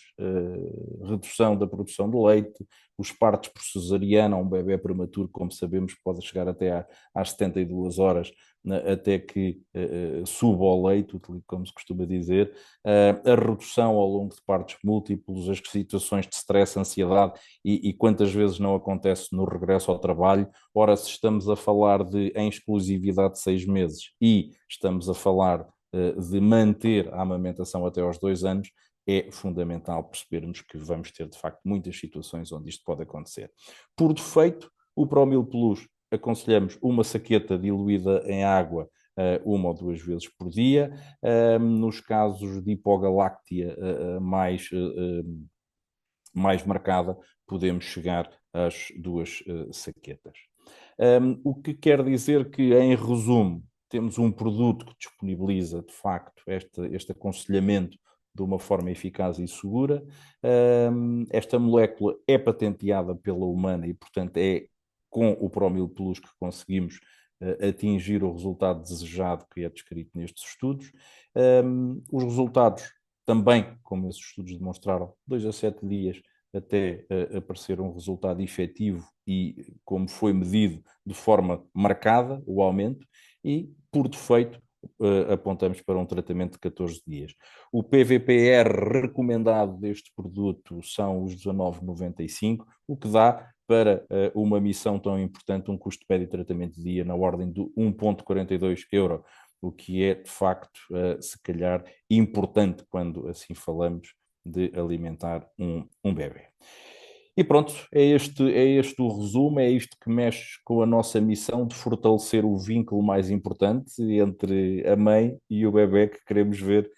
redução da produção de leite, os partos por cesariana, um bebê prematuro, como sabemos, pode chegar até às 72 horas, até que suba ao leito, como se costuma dizer, a redução ao longo de partos múltiplos, as situações de stress, ansiedade, e quantas vezes não acontece no regresso ao trabalho. Ora, se estamos a falar em exclusividade de 6 meses e estamos a falar de manter a amamentação até aos 2 anos, é fundamental percebermos que vamos ter, de facto, muitas situações onde isto pode acontecer. Por defeito, o Promil Plus aconselhamos uma saqueta diluída em água 1 ou 2 vezes por dia. Nos casos de hipogaláctea mais marcada, podemos chegar às 2 saquetas. O que quer dizer que, em resumo, temos um produto que disponibiliza, de facto, este aconselhamento de uma forma eficaz e segura. Esta molécula é patenteada pela Humana e, portanto, é com o Promil Plus que conseguimos atingir o resultado desejado que é descrito nestes estudos. Os resultados também, como esses estudos demonstraram, 2 a 7 dias até aparecer um resultado efetivo e como foi medido de forma marcada o aumento, e por defeito apontamos para um tratamento de 14 dias. O PVPR recomendado deste produto são os 19,95, o que dá para uma missão tão importante um custo de pé de tratamento de dia na ordem de 1,42 euro, o que é, de facto, se calhar importante quando assim falamos de alimentar um bebê. E pronto, é este o resumo, é isto que mexe com a nossa missão de fortalecer o vínculo mais importante entre a mãe e o bebê que queremos ver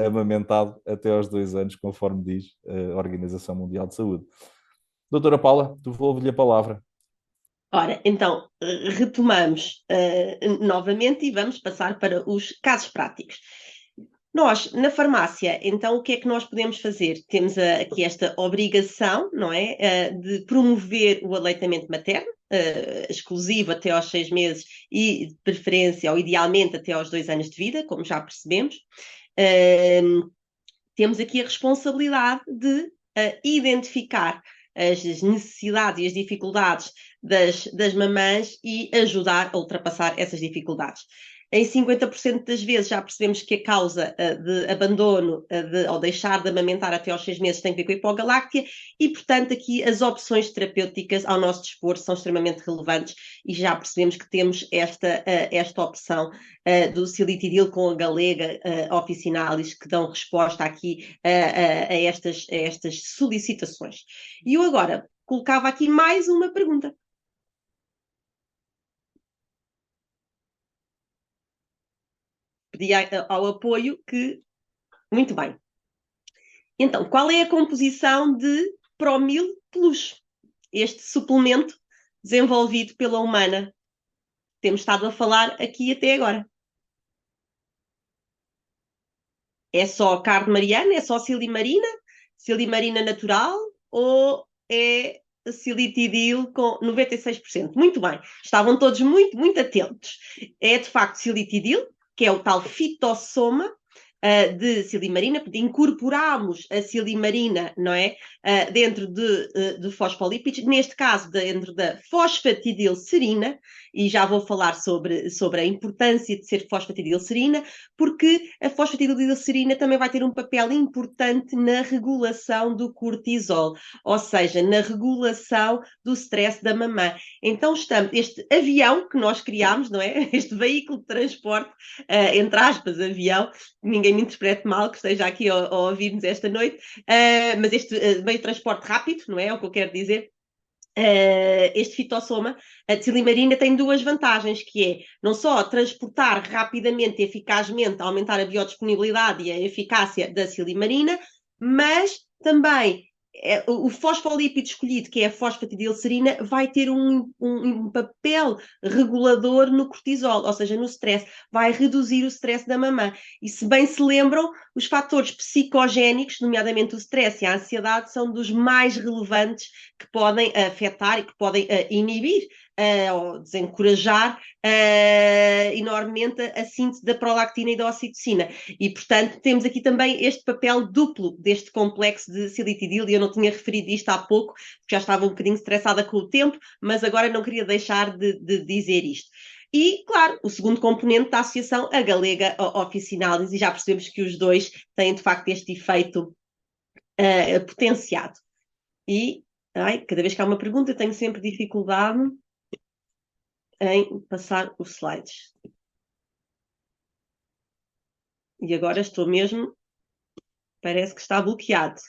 amamentado até aos 2 anos, conforme diz a Organização Mundial de Saúde. Doutora Paula, devolvo-lhe a palavra. Ora, então, retomamos novamente e vamos passar para os casos práticos. Nós, na farmácia, então, o que é que nós podemos fazer? Temos aqui esta obrigação, não é? De promover o aleitamento materno, exclusivo até aos 6 meses e, de preferência, ou idealmente, até aos 2 anos de vida, como já percebemos. Temos aqui a responsabilidade de identificar as necessidades e as dificuldades das mamãs e ajudar a ultrapassar essas dificuldades. Em 50% das vezes já percebemos que a causa de abandono ou deixar de amamentar até aos 6 meses tem a ver com a hipogaláctea e, portanto, aqui as opções terapêuticas ao nosso dispor são extremamente relevantes e já percebemos que temos esta opção do silitidil com a galega officinalis que dão resposta aqui a estas solicitações. E eu agora colocava aqui mais uma pergunta. Pedi ao apoio que... Muito bem. Então, qual é a composição de Promil Plus? Este suplemento desenvolvido pela Humana. Temos estado a falar aqui até agora. É só carne mariana? É só silimarina? Silimarina natural? Ou é silitidil com 96%? Muito bem. Estavam todos muito, muito atentos. É, de facto, silitidil, que é o tal fitossoma de silimarina, incorporamos a silimarina, não é? Dentro de fosfolípidos, neste caso dentro da fosfatidilcerina, e já vou falar sobre a importância de ser fosfatidilcerina, porque a fosfatidilcerina também vai ter um papel importante na regulação do cortisol, ou seja, na regulação do stress da mamã. Então, este avião que nós criámos, não é? Este veículo de transporte, entre aspas, avião, ninguém me interprete mal que esteja aqui a ouvir-nos esta noite, mas este meio de transporte rápido, não é? É o que eu quero dizer. Este fitossoma, a silimarina, tem duas vantagens, que é não só transportar rapidamente e eficazmente, aumentar a biodisponibilidade e a eficácia da silimarina, mas também o fosfolípido escolhido, que é a fosfatidilcerina, vai ter um papel regulador no cortisol, ou seja, no stress, vai reduzir o stress da mamã. E se bem se lembram, os fatores psicogénicos, nomeadamente o stress e a ansiedade, são dos mais relevantes que podem afetar e que podem inibir ou desencorajar enormemente a síntese da prolactina e da ocitocina. E, portanto, temos aqui também este papel duplo deste complexo de silitidil, e eu não tinha referido isto há pouco, porque já estava um bocadinho estressada com o tempo, mas agora não queria deixar de dizer isto. E, claro, o segundo componente da associação, a galega officinalis, e já percebemos que os dois têm, de facto, este efeito potenciado. E, cada vez que há uma pergunta, eu tenho sempre dificuldade em passar os slides. E agora estou mesmo... Parece que está bloqueado.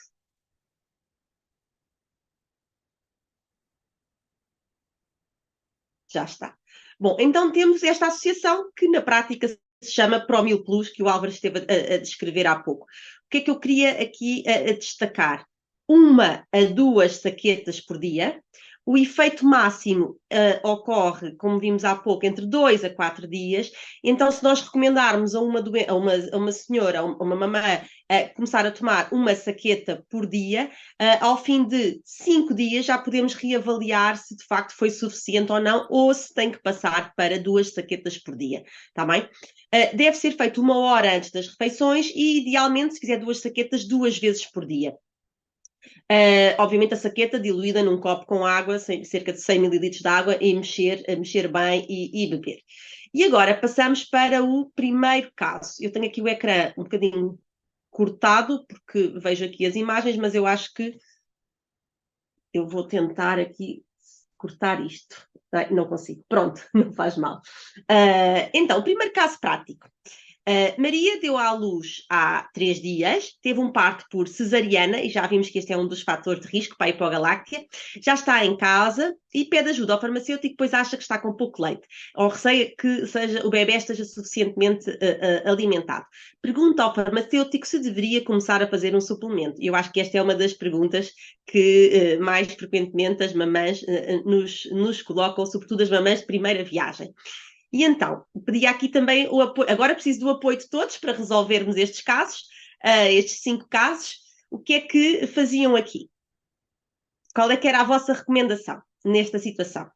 Já está. Bom, então temos esta associação que na prática se chama Promil Plus, que o Álvaro esteve a descrever há pouco. O que é que eu queria aqui destacar? 1 a 2 saquetas por dia. O efeito máximo ocorre, como vimos há pouco, entre 2 a 4 dias. Então, se nós recomendarmos a uma senhora, a uma mamã, começar a tomar 1 saqueta por dia, ao fim de 5 dias já podemos reavaliar se de facto foi suficiente ou não, ou se tem que passar para 2 saquetas por dia. Está bem? Deve ser feito 1 hora antes das refeições e, idealmente, se fizer 2 saquetas, 2 vezes por dia. Obviamente a saqueta diluída num copo com água, cerca de 100 ml de água, e mexer bem e beber. E agora passamos para o primeiro caso. Eu tenho aqui o ecrã um bocadinho cortado, porque vejo aqui as imagens, mas eu acho que eu vou tentar aqui cortar isto. Não consigo. Pronto, não faz mal. Então, o primeiro caso prático. Maria deu à luz há 3 dias, teve um parto por cesariana, e já vimos que este é um dos fatores de risco para a hipogaláctea, já está em casa e pede ajuda ao farmacêutico, pois acha que está com pouco leite, ou receia que o bebê esteja suficientemente alimentado. Pergunta ao farmacêutico se deveria começar a fazer um suplemento. Eu acho que esta é uma das perguntas que mais frequentemente as mamãs nos colocam, sobretudo as mamãs de primeira viagem. E então, pedi aqui também o apoio. Agora preciso do apoio de todos para resolvermos estes casos, estes 5 casos. O que é que faziam aqui? Qual é que era a vossa recomendação nesta situação?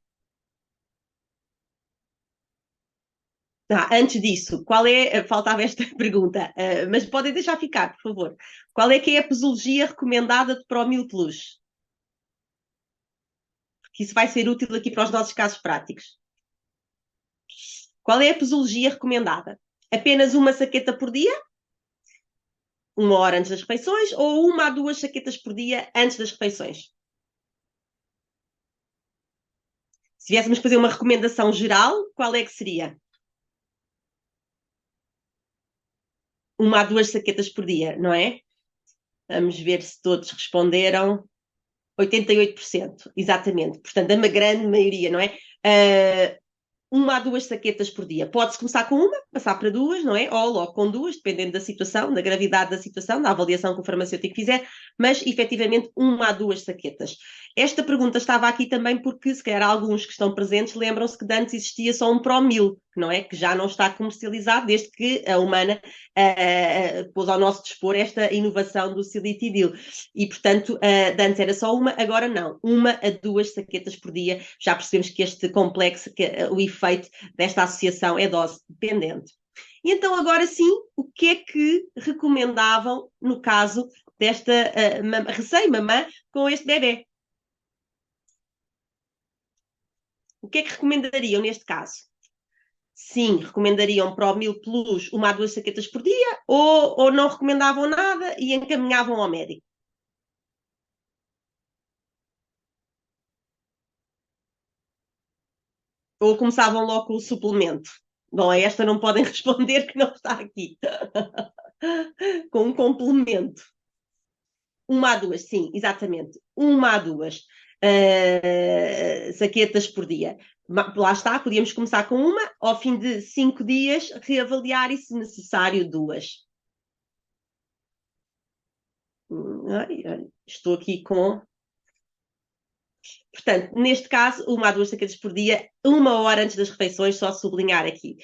Antes disso, qual é... Faltava esta pergunta, mas podem deixar ficar, por favor. Qual é que é a posologia recomendada de Promil Plus? que isso vai ser útil aqui para os nossos casos práticos. Qual é a posologia recomendada? Apenas uma saqueta por dia? 1 hora antes das refeições? Ou 1 a 2 saquetas por dia antes das refeições? Se tivéssemos que fazer uma recomendação geral, qual é que seria? 1 a 2 saquetas por dia, não é? Vamos ver se todos responderam. 88%, exatamente. Portanto, uma grande maioria, não é? 1 a 2 saquetas por dia. Pode-se começar com uma, passar para 2, não é? Ou logo com 2, dependendo da situação, da gravidade da situação, da avaliação que o farmacêutico fizer, mas efetivamente 1 a 2 saquetas. Esta pergunta estava aqui também porque, se calhar, alguns que estão presentes lembram-se que de antes existia só um Promil, não é? Que já não está comercializado desde que a Humana pôs ao nosso dispor esta inovação do Silitidil. E, portanto, de antes era só uma, agora não. 1 a 2 saquetas por dia. Já percebemos que este complexo, que o efeito desta associação é dose dependente. E então, agora sim, o que é que recomendavam no caso desta recém-mamã com este bebê? O que é que recomendariam neste caso? Sim, recomendariam Promil Plus 1 a 2 saquetas por dia ou não recomendavam nada e encaminhavam ao médico? Ou começavam logo com o suplemento? Bom, a esta não podem responder que não está aqui. Com um complemento. 1 a 2, sim, exatamente. 1 a 2 saquetas por dia. Lá está, podíamos começar com uma, ao fim de 5 dias, reavaliar e, se necessário, 2. Estou aqui com... Portanto, neste caso, 1 a 2 saquetas por dia, 1 hora antes das refeições, só sublinhar aqui.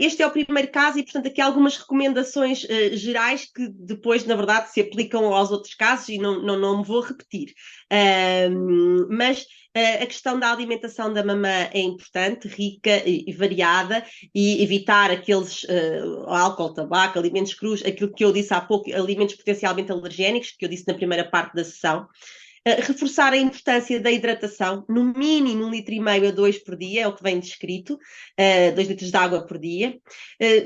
Este é o primeiro caso e, portanto, aqui há algumas recomendações gerais que depois, na verdade, se aplicam aos outros casos e não me vou repetir. Mas a questão da alimentação da mamã é importante, rica e variada, e evitar aqueles álcool, tabaco, alimentos crus, aquilo que eu disse há pouco, alimentos potencialmente alergénicos, que eu disse na primeira parte da sessão. Reforçar a importância da hidratação, no mínimo 1,5 litro a 2 por dia, é o que vem descrito, 2 litros de água por dia.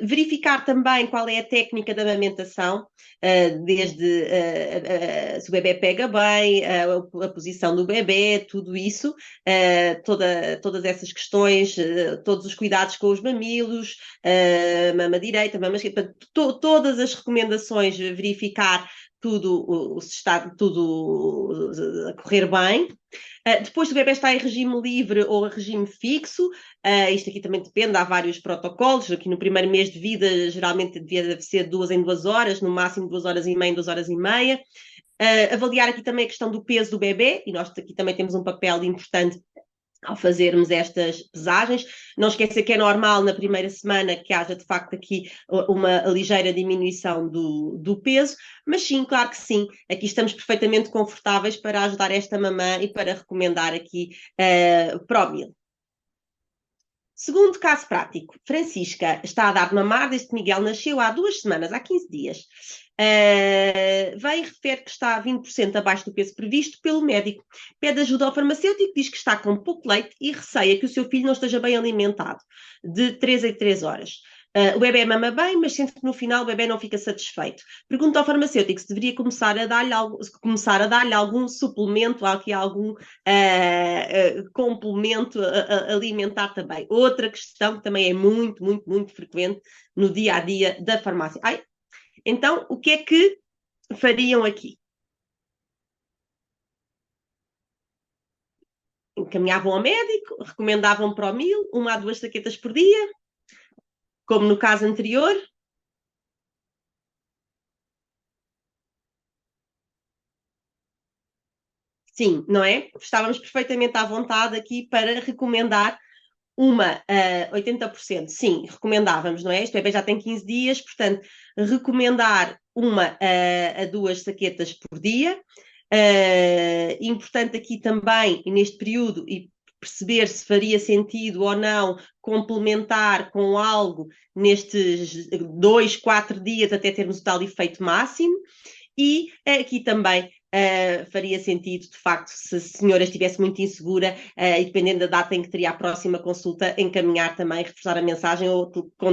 Verificar também qual é a técnica da amamentação, desde se o bebê pega bem, a posição do bebê, tudo isso, todas essas questões, todos os cuidados com os mamilos, mama direita, mama esquerda, todas as recomendações, verificar tudo, se está tudo a correr bem. Depois do bebê estar em regime livre ou em regime fixo, isto aqui também depende, há vários protocolos. Aqui no primeiro mês de vida, geralmente deve ser 2 em 2 horas, no máximo 2 horas e meia em 2 horas e meia. Avaliar aqui também a questão do peso do bebê, e nós aqui também temos um papel importante ao fazermos estas pesagens. Não esquecer que é normal na primeira semana que haja de facto aqui uma ligeira diminuição do peso, mas sim, claro que sim, aqui estamos perfeitamente confortáveis para ajudar esta mamã e para recomendar aqui Promil. Segundo caso prático, Francisca está a dar de mamar desde que Miguel nasceu há 2 semanas, há 15 dias. Vem e refere que está a 20% abaixo do peso previsto pelo médico. Pede ajuda ao farmacêutico, diz que está com pouco leite e receia que o seu filho não esteja bem alimentado, de 3 em 3 horas. O bebê mama bem, mas sente que no final o bebê não fica satisfeito. Pergunta ao farmacêutico se deveria começar a dar-lhe algum suplemento, aqui algum complemento alimentar também. Outra questão que também é muito, muito, muito frequente no dia a dia da farmácia. Então, o que é que fariam aqui? Encaminhavam ao médico, recomendavam Promil, 1 a 2 saquetas por dia, como no caso anterior. Sim, não é? Estávamos perfeitamente à vontade aqui para recomendar uma 80%. Sim, recomendávamos, não é? Este bebê já tem 15 dias, portanto, recomendar 1 a 2 saquetas por dia. Importante aqui também, neste período, e perceber se faria sentido ou não complementar com algo nestes 2, 4 dias até termos o tal efeito máximo. E aqui também faria sentido, de facto, se a senhora estivesse muito insegura e dependendo da data em que teria a próxima consulta, encaminhar também, reforçar a mensagem ou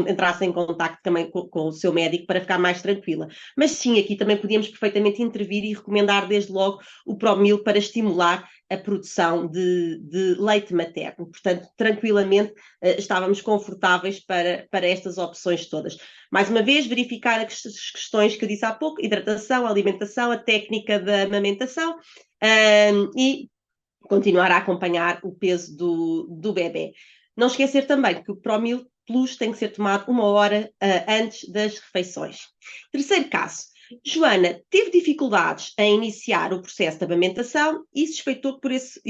entrasse em contacto também com o seu médico para ficar mais tranquila. Mas sim, aqui também podíamos perfeitamente intervir e recomendar desde logo o Promil para estimular a produção de leite materno. Portanto, tranquilamente estávamos confortáveis para estas opções todas. Mais uma vez, verificar as questões que eu disse há pouco, hidratação, alimentação, a técnica da amamentação e continuar a acompanhar o peso do bebê. Não esquecer também que o Promil Plus tem que ser tomado 1 hora antes das refeições. Terceiro caso, Joana teve dificuldades em iniciar o processo de amamentação e suspeitou que por isso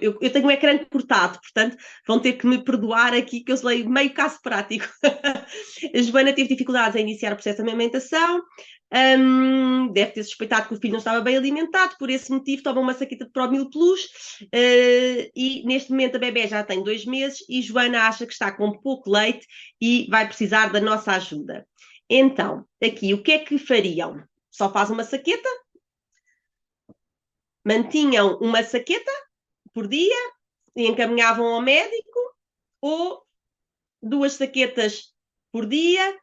eu tenho um ecrã cortado, portanto vão ter que me perdoar aqui que eu leio meio caso prático. A Joana teve dificuldades em iniciar o processo de amamentação, deve ter suspeitado que o filho não estava bem alimentado, por esse motivo toma uma saqueta de Promil Plus e neste momento a bebê já tem 2 meses e Joana acha que está com pouco leite e vai precisar da nossa ajuda. Então, aqui, o que é que fariam? Só faz uma saqueta? Mantinham uma saqueta por dia e encaminhavam ao médico? Ou 2 saquetas por dia?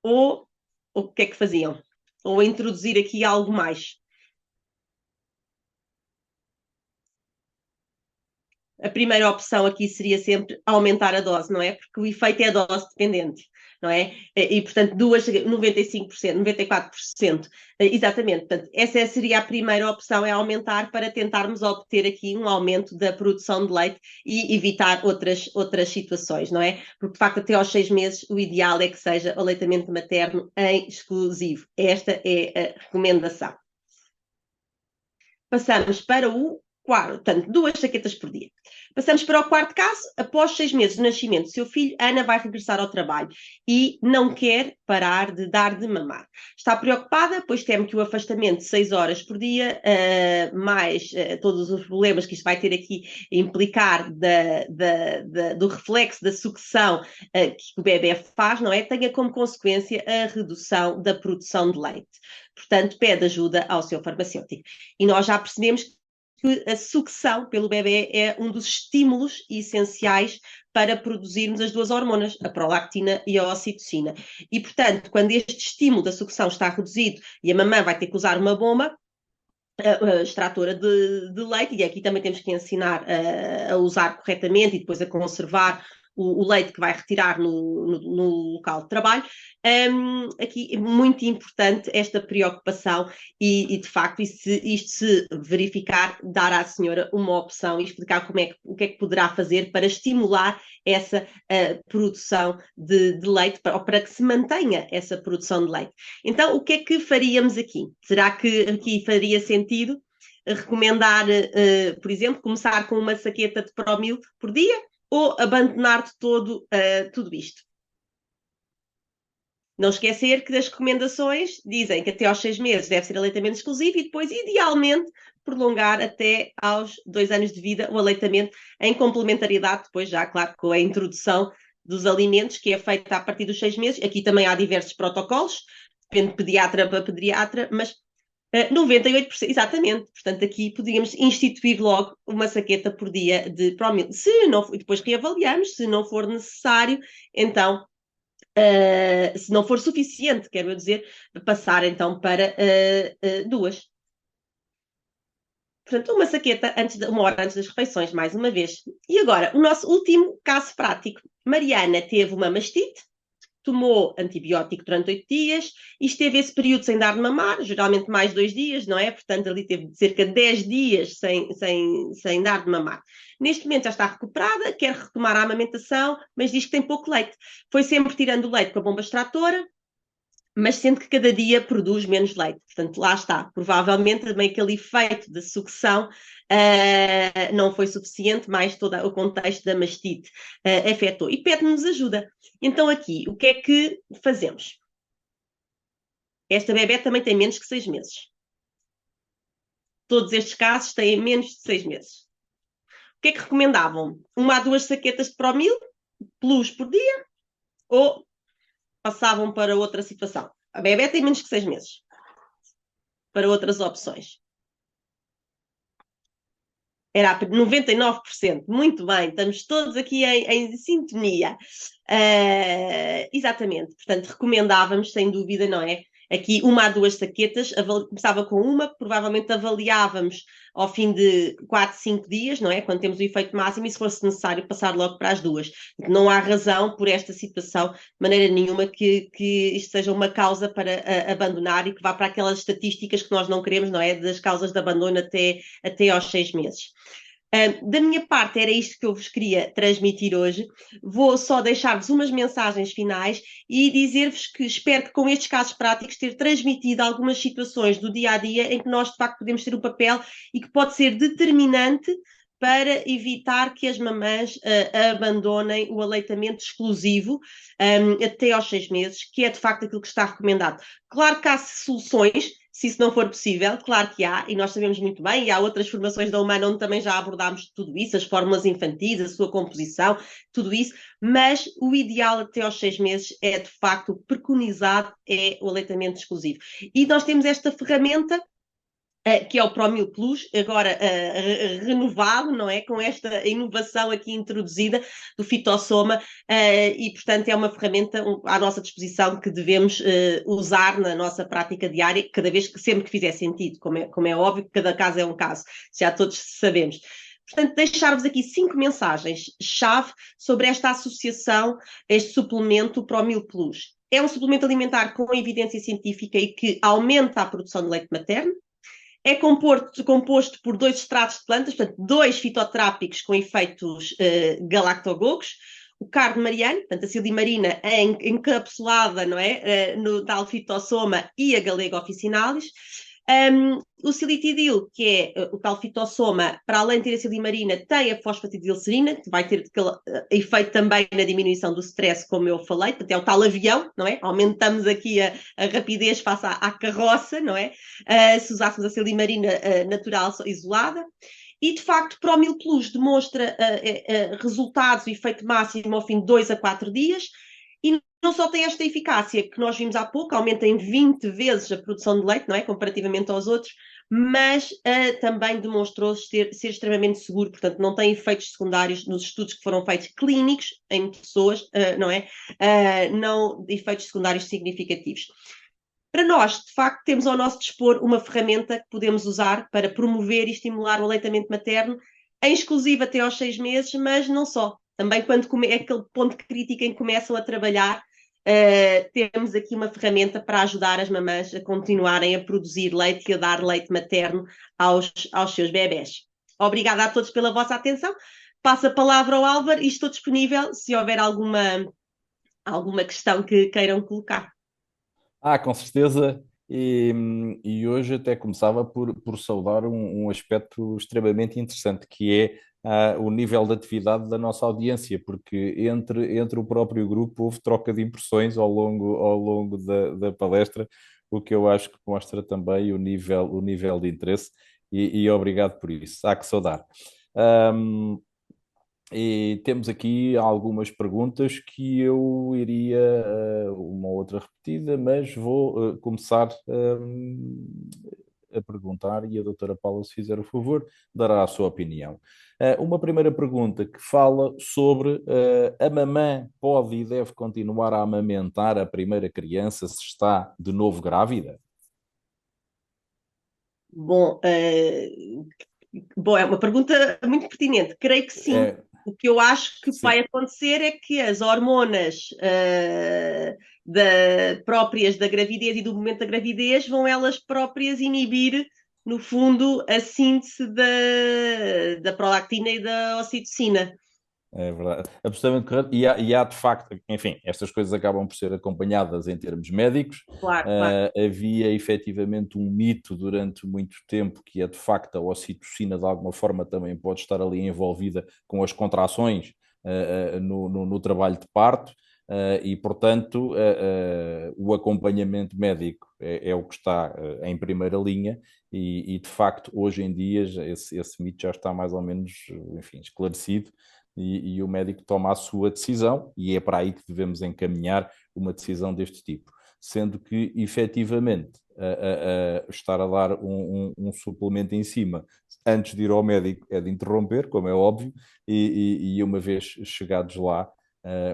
Ou o que é que faziam? Ou introduzir aqui algo mais? A primeira opção aqui seria sempre aumentar a dose, não é? Porque o efeito é dose dependente, não é? E portanto, 95%, 94%, exatamente. Portanto, essa seria a primeira opção, é aumentar para tentarmos obter aqui um aumento da produção de leite e evitar outras situações, não é? Porque, de facto, até aos 6 meses, o ideal é que seja o aleitamento materno em exclusivo. Esta é a recomendação. Passamos para o quarto, portanto, 2 saquetas por dia. Passamos para o quarto caso. Após 6 meses do nascimento do seu filho, Ana vai regressar ao trabalho e não quer parar de dar de mamar. Está preocupada, pois teme que o afastamento de 6 horas por dia, mais todos os problemas que isto vai ter aqui implicar do reflexo da sucção que o bebê faz, não é? Tenha como consequência a redução da produção de leite. Portanto, pede ajuda ao seu farmacêutico. E nós já percebemos que a sucção pelo bebê é um dos estímulos essenciais para produzirmos as 2 hormonas, a prolactina e a ocitocina. E, portanto, quando este estímulo da sucção está reduzido e a mamã vai ter que usar uma bomba, a extratora de leite, e aqui também temos que ensinar a usar corretamente e depois a conservar o leite que vai retirar no local de trabalho. Aqui é muito importante esta preocupação e de facto, isto se verificar, dar à senhora uma opção e explicar o que é que poderá fazer para estimular essa produção de leite, ou para que se mantenha essa produção de leite. Então, o que é que faríamos aqui? Será que aqui faria sentido recomendar, por exemplo, começar com uma saqueta de Promil por dia ou abandonar de todo tudo isto? Não esquecer que as recomendações dizem que até aos 6 meses deve ser aleitamento exclusivo e depois, idealmente, prolongar até aos 2 anos de vida o aleitamento em complementaridade, depois já, claro, com a introdução dos alimentos, que é feita a partir dos 6 meses. Aqui também há diversos protocolos, depende de pediatra para pediatra, mas 98%, exatamente. Portanto, aqui podíamos instituir logo uma saqueta por dia de Promil. Se não, depois reavaliamos, se não for necessário, então se não for suficiente, quero dizer, passar então para 2. Portanto, uma saqueta 1 hora antes das refeições, mais uma vez. E agora, o nosso último caso prático. Mariana teve uma mastite, tomou antibiótico durante 8 dias e esteve esse período sem dar de mamar, geralmente mais 2 dias, não é? Portanto, ali teve cerca de 10 dias sem dar de mamar. Neste momento já está recuperada, quer retomar a amamentação, mas diz que tem pouco leite. Foi sempre tirando o leite com a bomba extratora, mas sente que cada dia produz menos leite. Portanto, lá está. Provavelmente também aquele efeito de sucção não foi suficiente, mais todo o contexto da mastite afetou. E pede-nos ajuda. Então aqui, o que é que fazemos? Esta bebé também tem menos que 6 meses. Todos estes casos têm menos de 6 meses. O que é que recomendavam? 1 a 2 saquetas de Promil, Plus por dia, ou passavam para outra situação? A bebé tem menos que 6 meses. Para outras opções. Era 99%. Muito bem, estamos todos aqui em sintonia. Exatamente, portanto, recomendávamos, sem dúvida, não é? Aqui 1 a 2 saquetas, começava com uma, provavelmente avaliávamos ao fim de 4, 5 dias, não é? Quando temos o efeito máximo, e se fosse necessário passar logo para as 2. Não há razão por esta situação, de maneira nenhuma, que isto seja uma causa para abandonar e que vá para aquelas estatísticas que nós não queremos, não é? Das causas de abandono até aos 6 meses. Da minha parte, era isto que eu vos queria transmitir hoje. Vou só deixar-vos umas mensagens finais e dizer-vos que espero que com estes casos práticos ter transmitido algumas situações do dia a dia em que nós de facto podemos ter um papel e que pode ser determinante para evitar que as mamãs abandonem o aleitamento exclusivo até aos 6 meses, que é de facto aquilo que está recomendado. Claro que há soluções, se isso não for possível, claro que há, e nós sabemos muito bem, e há outras formações da Humana onde também já abordámos tudo isso, as fórmulas infantis, a sua composição, tudo isso, mas o ideal até aos 6 meses é, de facto, preconizado, é o aleitamento exclusivo. E nós temos esta ferramenta que é o Promil Plus, agora renovado, não é? Com esta inovação aqui introduzida do fitossoma, e portanto é uma ferramenta à nossa disposição que devemos usar na nossa prática diária, cada vez que, sempre que fizer sentido, como é óbvio que cada caso é um caso, já todos sabemos. Portanto, deixar-vos aqui 5 mensagens-chave sobre esta associação, este suplemento Promil Plus. É um suplemento alimentar com evidência científica e que aumenta a produção de leite materno. É composto por 2 extratos de plantas, portanto, 2 fitoterápicos com efeitos galactogogos, o cardo mariano, portanto, a silimarina encapsulada, não é, no tal fitossoma, e a galega officinalis. O silitidil, que é o tal fitossoma, para além de ter a silimarina, tem a fosfatidilcerina, que vai ter efeito também na diminuição do stress, como eu falei, portanto é o tal avião, não é? Aumentamos aqui a rapidez face à carroça, não é? Se usássemos a silimarina natural isolada. E, de facto, Promil Plus demonstra resultados e efeito máximo ao fim de 2 a 4 dias, e não só tem esta eficácia que nós vimos há pouco, aumenta em 20 vezes a produção de leite, não é? Comparativamente aos outros, mas também demonstrou ser extremamente seguro, portanto não tem efeitos secundários nos estudos que foram feitos clínicos em pessoas, não é? Não efeitos secundários significativos. Para nós, de facto, temos ao nosso dispor uma ferramenta que podemos usar para promover e estimular o aleitamento materno, em exclusivo até aos 6 meses, mas não só. Também quando é aquele ponto crítico em que começam a trabalhar, temos aqui uma ferramenta para ajudar as mamãs a continuarem a produzir leite e a dar leite materno aos seus bebés. Obrigada a todos pela vossa atenção. Passo a palavra ao Álvaro e estou disponível se houver alguma questão que queiram colocar. Com certeza. E hoje até começava por saudar um aspecto extremamente interessante, que é o nível de atividade da nossa audiência, porque entre o próprio grupo houve troca de impressões ao longo da palestra, o que eu acho que mostra também o nível de interesse, e obrigado por isso. Há que saudar. E temos aqui algumas perguntas que eu iria, uma ou outra repetida, mas vou começar a perguntar, e a doutora Paula, se fizer o favor, dará a sua opinião. Uma primeira pergunta que fala sobre a mamã pode e deve continuar a amamentar a primeira criança se está de novo grávida? Bom, é uma pergunta muito pertinente. Creio que sim. O que eu acho que Sim. vai acontecer é que as hormonas próprias da gravidez e do momento da gravidez vão elas próprias inibir, no fundo, a síntese da prolactina e da ocitocina. É verdade, absolutamente correto. E há de facto, enfim, estas coisas acabam por ser acompanhadas em termos médicos. Claro, claro. Havia efetivamente um mito durante muito tempo que é de facto a ocitocina de alguma forma também pode estar ali envolvida com as contrações no trabalho de parto. E, portanto, o acompanhamento médico é o que está em primeira linha, e, de facto, hoje em dia, esse mito já está mais ou menos, enfim, esclarecido, e o médico toma a sua decisão, e é para aí que devemos encaminhar uma decisão deste tipo. Sendo que, efetivamente, estar a dar um suplemento em cima antes de ir ao médico é de interromper, como é óbvio, e uma vez chegados lá,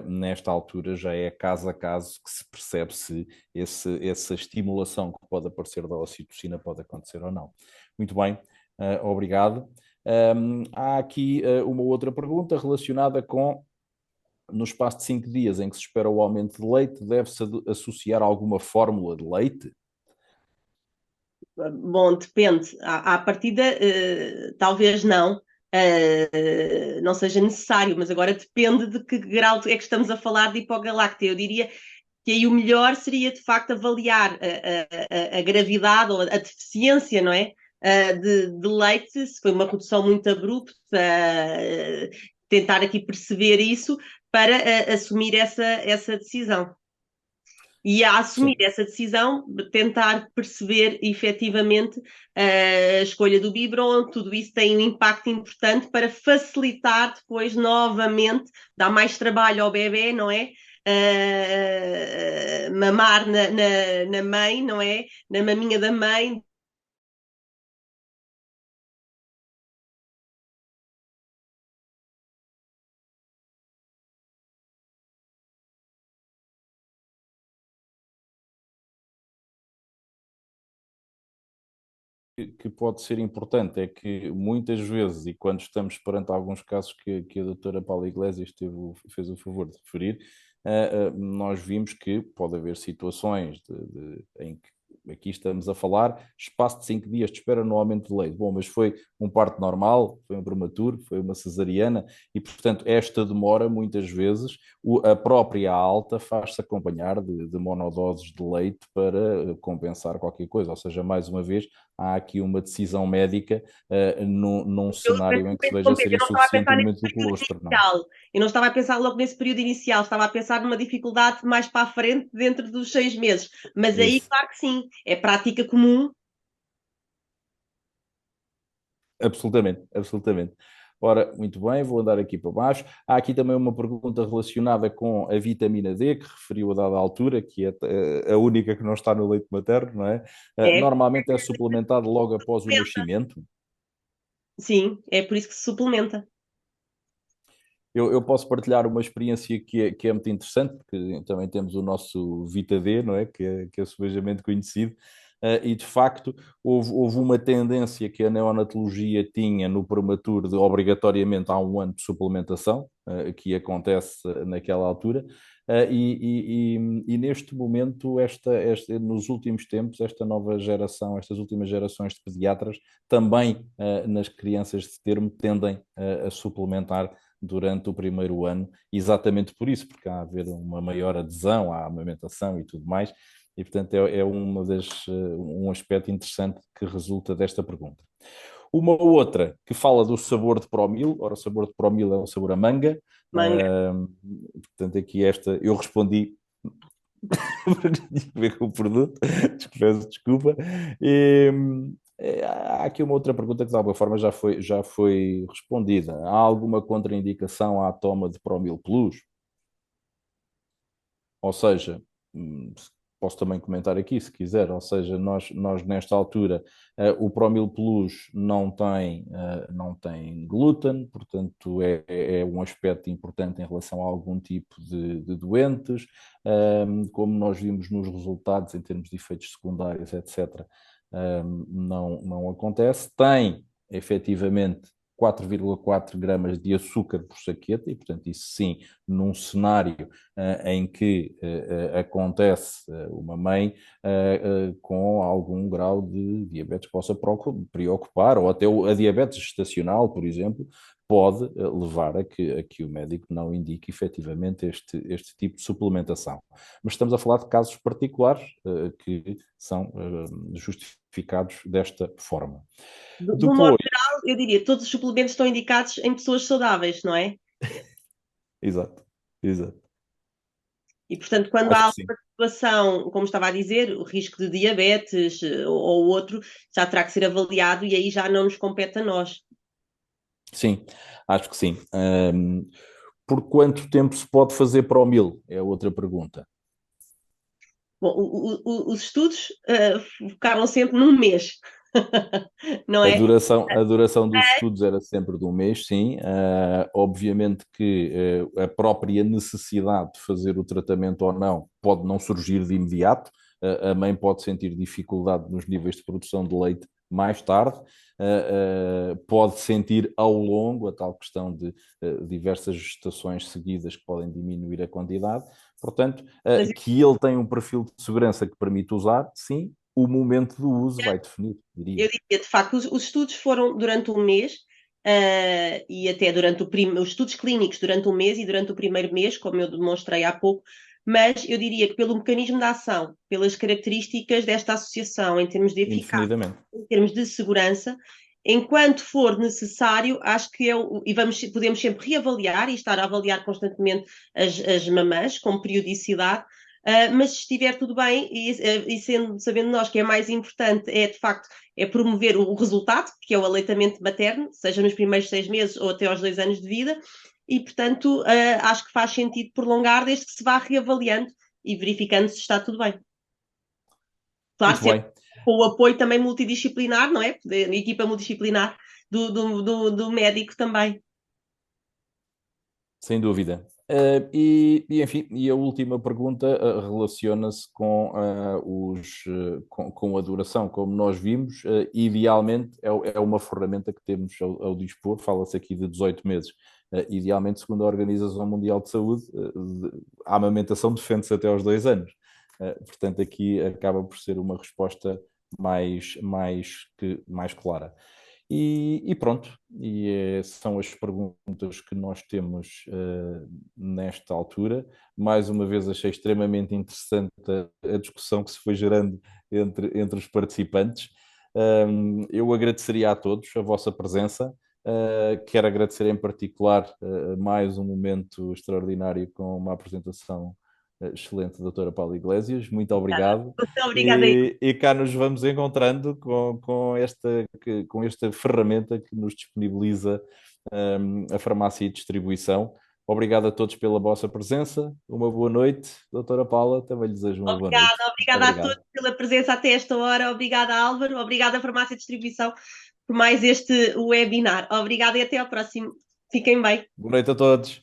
nesta altura já é caso a caso que se percebe se essa estimulação que pode aparecer da ocitocina pode acontecer ou não. Muito bem, obrigado. Há aqui uma outra pergunta relacionada com: no espaço de 5 dias em que se espera o aumento de leite, deve-se associar alguma fórmula de leite? Bom, depende. À partida, talvez não, não seja necessário, mas agora depende de que grau é que estamos a falar de hipogaláctea. Eu diria que aí o melhor seria, de facto, avaliar a gravidade ou a deficiência, não é? De leite, se foi uma redução muito abrupta, tentar aqui perceber isso para assumir essa decisão. E a assumir Sim. essa decisão, tentar perceber efetivamente a escolha do biberon, tudo isso tem um impacto importante para facilitar depois novamente, dar mais trabalho ao bebê, não é? Mamar na mãe, não é? Na maminha da mãe. Que pode ser importante é que muitas vezes, e quando estamos perante alguns casos que a doutora Paula Iglesias fez o favor de referir, nós vimos que pode haver situações em que aqui estamos a falar, espaço de 5 dias de espera no aumento de leite. Bom, mas foi um parto normal, foi um prematuro, foi uma cesariana, e portanto esta demora muitas vezes, a própria alta faz-se acompanhar de monodoses de leite para compensar qualquer coisa, ou seja, mais uma vez, há aqui uma decisão médica num cenário em que se veja ser Eu não estava a insuficiente pensar o nesse momento do período colostro, não é? inicial. Eu não estava a pensar logo nesse período inicial, estava a pensar numa dificuldade mais para a frente, dentro dos 6 meses. Mas É aí, isso. claro que sim, é prática comum. Absolutamente, absolutamente. Ora, muito bem, vou andar aqui para baixo. Há aqui também uma pergunta relacionada com a vitamina D, que referiu a dada altura, que é a única que não está no leite materno, não é? É, Normalmente é suplementado logo após o nascimento. sim, é por isso que se suplementa. Eu posso partilhar uma experiência que é muito interessante, porque também temos o nosso Vita D, não é? Que é subejamente conhecido, e de facto houve uma tendência que a neonatologia tinha no prematuro de obrigatoriamente há um ano de suplementação, que acontece naquela altura, e neste momento, nos últimos tempos, esta nova geração, estas últimas gerações de pediatras, também nas crianças de termo, tendem a suplementar durante o primeiro ano, exatamente por isso, porque há a haver uma maior adesão à amamentação e tudo mais, e portanto é um aspecto interessante que resulta desta pergunta. Uma outra que fala do sabor de Promil, ora, o sabor de Promil é o sabor a manga, Manga. portanto aqui eu respondi ver com o produto, peço desculpa. Há aqui uma outra pergunta que de alguma forma já foi respondida. Há alguma contraindicação à toma de Promil Plus? Ou seja, posso também comentar aqui se quiser, ou seja, nós nesta altura o Promil Plus não tem glúten, portanto é um aspecto importante em relação a algum tipo de doentes, como nós vimos nos resultados em termos de efeitos secundários, etc., não acontece. Tem efetivamente 4,4 gramas de açúcar por saqueta, e portanto isso sim, num cenário em que acontece uma mãe com algum grau de diabetes que possa preocupar, ou até a diabetes gestacional, por exemplo, pode levar a que o médico não indique efetivamente este tipo de suplementação. Mas estamos a falar de casos particulares que são justificados desta forma. De um modo Depois, geral, eu diria, todos os suplementos estão indicados em pessoas saudáveis, não é? exato, exato. E, portanto, quando Acho há que sim. alguma situação, como estava a dizer, o risco de diabetes ou outro, já terá que ser avaliado e aí já não nos compete a nós. Sim, acho que sim. Por quanto tempo se pode fazer para o 1000? É outra pergunta. Bom, os estudos focaram sempre num mês. Não é? A duração dos estudos era sempre de um mês, sim. Obviamente que a própria necessidade de fazer o tratamento ou não pode não surgir de imediato. A mãe pode sentir dificuldade nos níveis de produção de leite mais tarde. Pode sentir ao longo a tal questão de diversas gestações seguidas que podem diminuir a quantidade. Portanto, Mas que ele tem um perfil de segurança que permite usar, sim. O momento do uso vai definir, diria. eu diria, de facto, os estudos foram durante um mês, e até durante os estudos clínicos durante um mês e durante o primeiro mês, como eu demonstrei há pouco, mas eu diria que pelo mecanismo de ação, pelas características desta associação, em termos de eficácia, Indefinidamente. em termos de segurança, enquanto for necessário, acho que podemos sempre reavaliar e estar a avaliar constantemente as mamãs com periodicidade. Mas se estiver tudo bem sabendo nós que é mais importante de facto promover o resultado, que é o aleitamento materno, seja nos primeiros 6 meses ou até aos 2 anos de vida, e portanto acho que faz sentido prolongar desde que se vá reavaliando e verificando se está tudo bem. Claro, Muito sempre bem, com o apoio também multidisciplinar, não é? Da equipa multidisciplinar do médico também. sem dúvida. Enfim, e a última pergunta relaciona-se com, com a duração. Como nós vimos, idealmente é uma ferramenta que temos ao dispor, fala-se aqui de 18 meses. Idealmente, segundo a Organização Mundial de Saúde, a amamentação defende-se até aos 2 anos. Portanto, aqui acaba por ser uma resposta mais clara. E pronto, são as perguntas que nós temos nesta altura. Mais uma vez achei extremamente interessante a discussão que se foi gerando entre os participantes. Eu agradeceria a todos a vossa presença. Quero agradecer em particular mais um momento extraordinário com uma apresentação excelente, doutora Paula Iglesias. Muito obrigado. Muito obrigada. E cá nos vamos encontrando com esta ferramenta que nos disponibiliza a farmácia e distribuição. Obrigado a todos pela vossa presença. Uma boa noite, doutora Paula. Também lhe desejo uma boa noite. Muito Obrigada a todos obrigado. pela presença até esta hora. Obrigada, Álvaro. Obrigada, Farmácia e Distribuição, por mais este webinar. Obrigada e até ao próximo. Fiquem bem. Boa noite a todos.